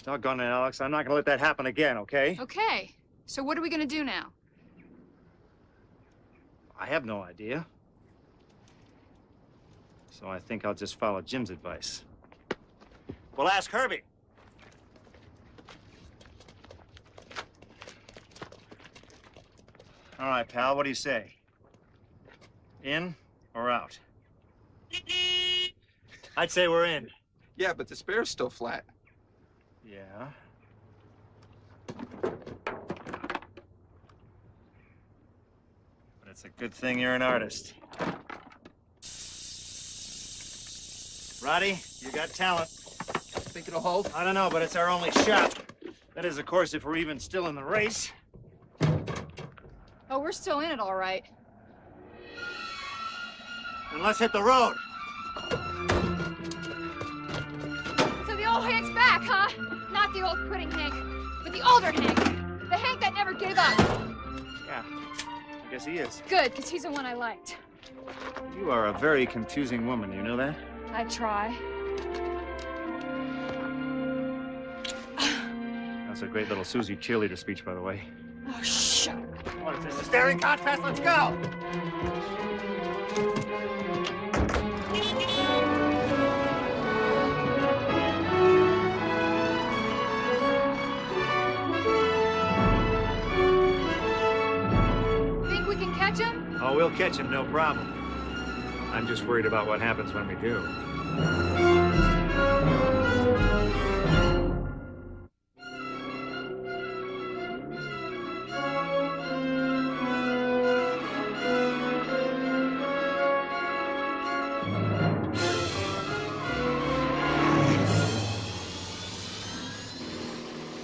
doggone it, Alex, I'm not gonna let that happen again, okay? Okay. So what are we gonna do now? I have no idea. So I think I'll just follow Jim's advice. Well, ask Herbie. All right, pal, what do you say? In or out? I'd say we're in. Yeah, but the spare's still flat. Yeah. But it's a good thing you're an artist. Roddy, you got talent. Think it'll hold? I don't know, but it's our only shot. That is, of course, if we're even still in the race. Oh, we're still in it, all right. Then let's hit the road. So the old Hank's back, huh? Not the old quitting Hank, but the older Hank. The Hank that never gave up. Yeah, I guess he is. Good, because he's the one I liked. You are a very confusing woman, you know that? I try. That's a great little Susie cheerleader speech, by the way. Oh, shut up. What is this, a staring contest? Let's go! Think we can catch him? Oh, we'll catch him, no problem. I'm just worried about what happens when we do.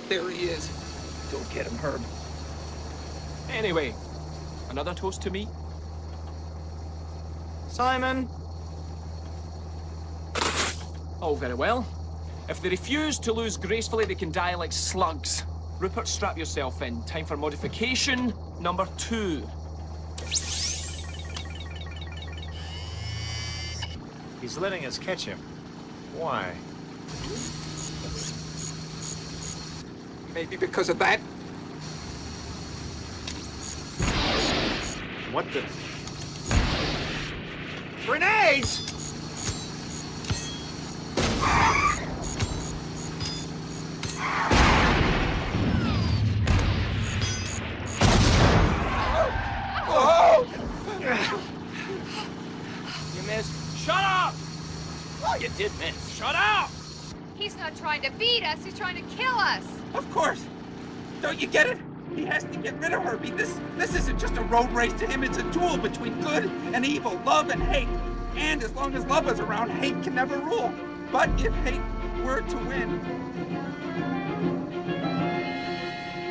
There he is. Go get him, Herb. Anyway, another toast to me? Simon! Oh, very well. If they refuse to lose gracefully, they can die like slugs. Rupert, strap yourself in. Time for modification number 2. He's letting us catch him. Why? Maybe because of that. What the? Grenades! Oh! You missed. Shut up! Oh, you did miss. Shut up! He's not trying to beat us, he's trying to kill us. Of course. Don't you get it? He has to get rid of Herbie. This isn't just a road race to him. It's a duel between good and evil, love and hate. And as long as love is around, hate can never rule. But if hate were to win,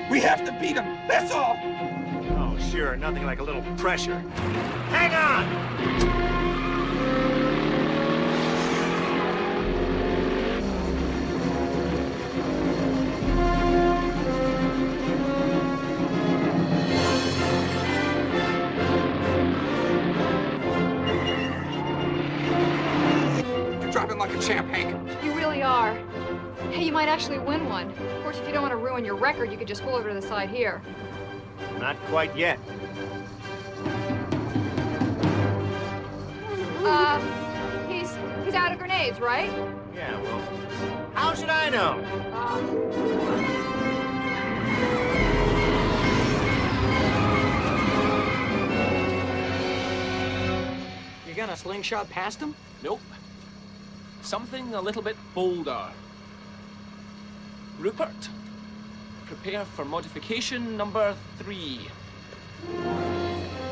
we have to beat him. That's all. Oh, Oh, sure, nothing like a little pressure. Hang on! Dropping like a champ, Hank. You really are. Hey, you might actually win one. Of course, if you don't want to ruin your record, you could just pull over to the side here. Not quite yet. He's out of grenades, right? Yeah, well, how should I know? You gonna slingshot past him? Nope. Something a little bit bolder. Rupert, prepare for modification number 3.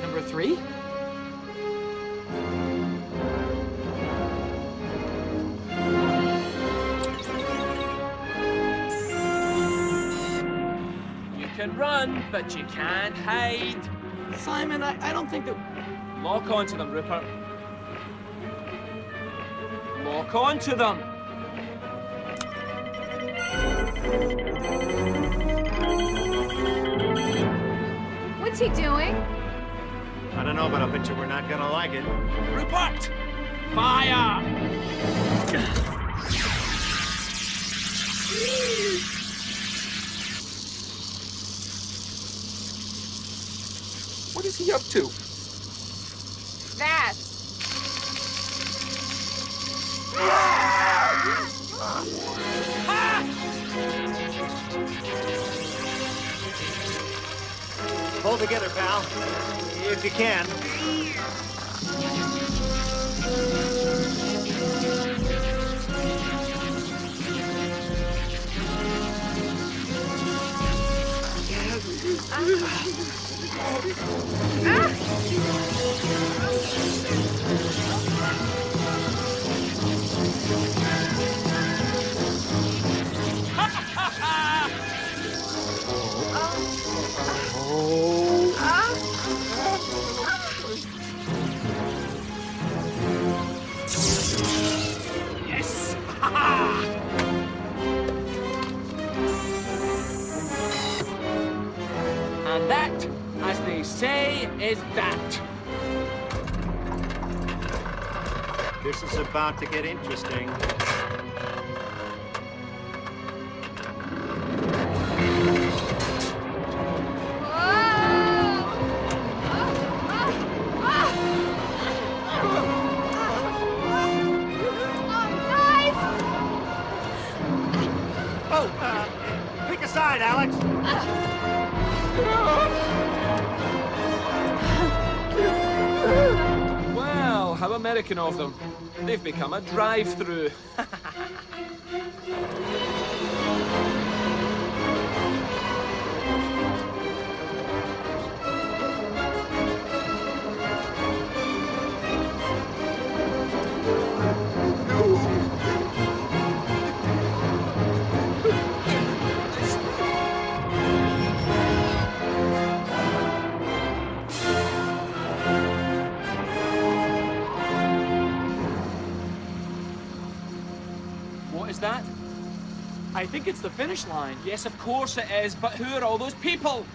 Number 3? You can run, but you can't hide. Simon, I don't think that... Lock onto them, Rupert. Lock onto them! What's he doing? I don't know, but I'll bet you we're not gonna like it. Rupert! Fire! What is he up to? That. Hold together, pal. If you can. Yes! And that, as they say, is that. This is about to get interesting. Pick a side, Alex. Well, how American of them. They've become a drive-through. What is that? I think it's the finish line. Yes, of course it is, but who are all those people?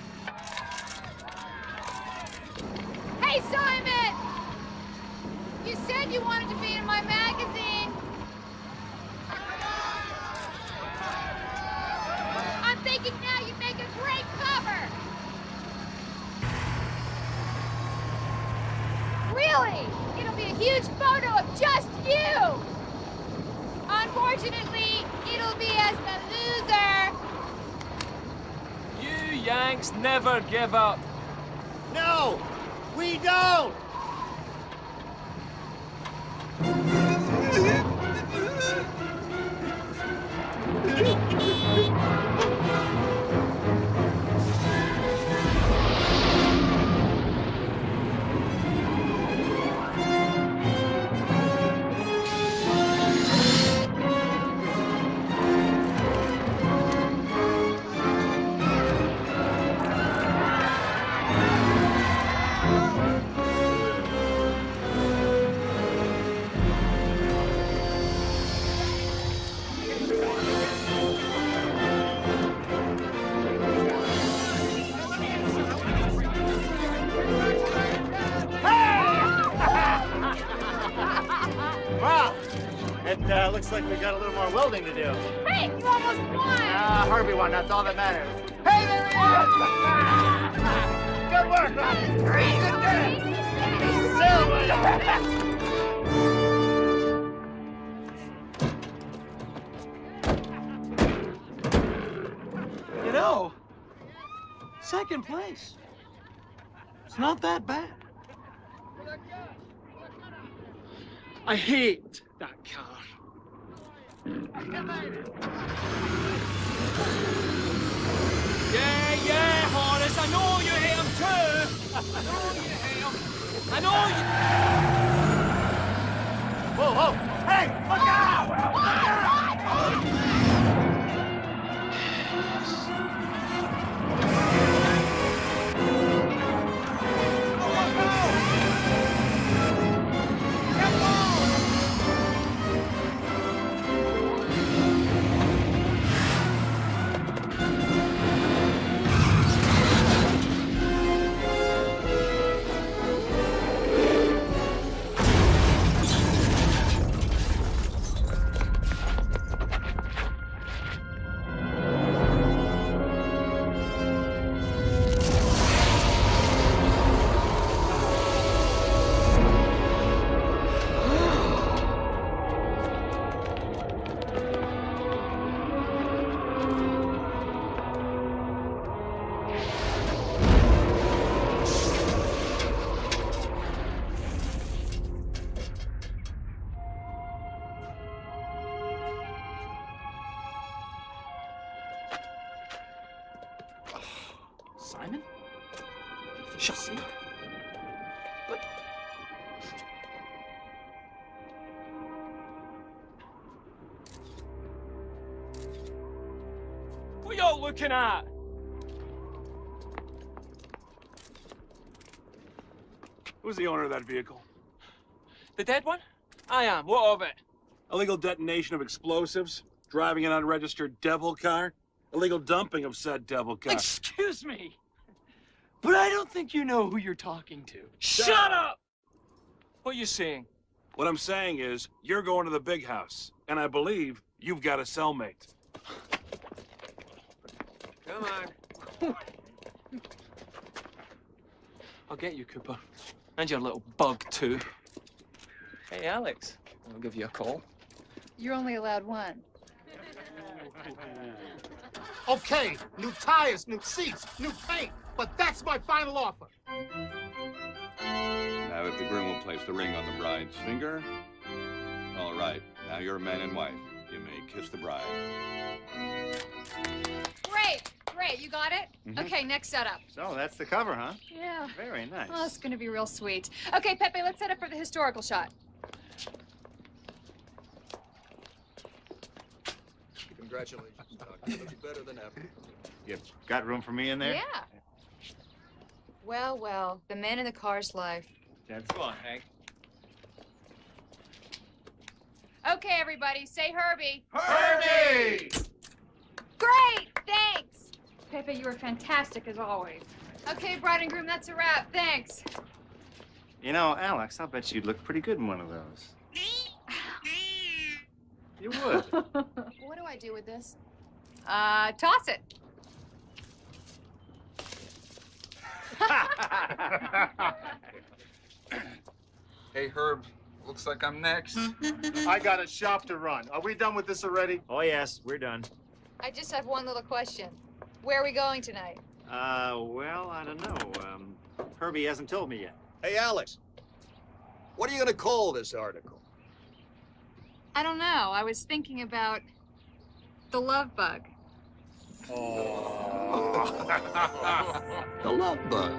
Hey, Simon! You said you wanted to be in my magazine. I'm thinking now you'd make a great cover. Really? It'll be a huge photo of just you. Unfortunately, it'll be as the loser. You Yanks never give up. No, we don't. Looks like we got a little more welding to do. Hey, you almost won! Ah, Herbie won. That's all that matters. Hey, there he is! Good work, Ronnie. You know, second place. It's not that bad. I hate that car. Yeah, Horace, I know you hate him too. I know you hate him. I know you... Whoa, whoa! Hey, look out! Look out! Simon? Shut up. But... What y'all looking at? Who's the owner of that vehicle? The dead one? I am. What of it? Illegal detonation of explosives, driving an unregistered devil car, illegal dumping of said devil car. Excuse me, but I don't think you know who you're talking to. Shut up! What are you saying? What I'm saying is, you're going to the big house, and I believe you've got a cellmate. Come on. I'll get you, Cooper. And your little bug, too. Hey, Alex. I'll give you a call. You're only allowed one. Okay, new tires, new seats, new paint, but that's my final offer. Now that the groom will place the ring on the bride's finger. All right, now you're man and wife. You may kiss the bride. Great, you got it? Mm-hmm. Okay, next setup. So that's the cover, huh? Yeah. Very nice. Oh, it's gonna be real sweet. Okay, Pepe, let's set up for the historical shot. Congratulations, Doc. It looks better than ever. You got room for me in there? Yeah. Well, the man in the car's life. That's fine, Hank. Okay, everybody, say Herbie. Herbie! Great, thanks. Pepe, you were fantastic as always. Okay, bride and groom, that's a wrap. Thanks. You know, Alex, I'll bet you'd look pretty good in one of those. You would. What do I do with this? Toss it. Hey, Herb, looks like I'm next. I got a shop to run. Are we done with this already? Oh, yes, we're done. I just have one little question. Where are we going tonight? Well, I don't know. Herbie hasn't told me yet. Hey, Alex, what are you going to call this article? I don't know. I was thinking about the lovebug. Oh. The lovebug.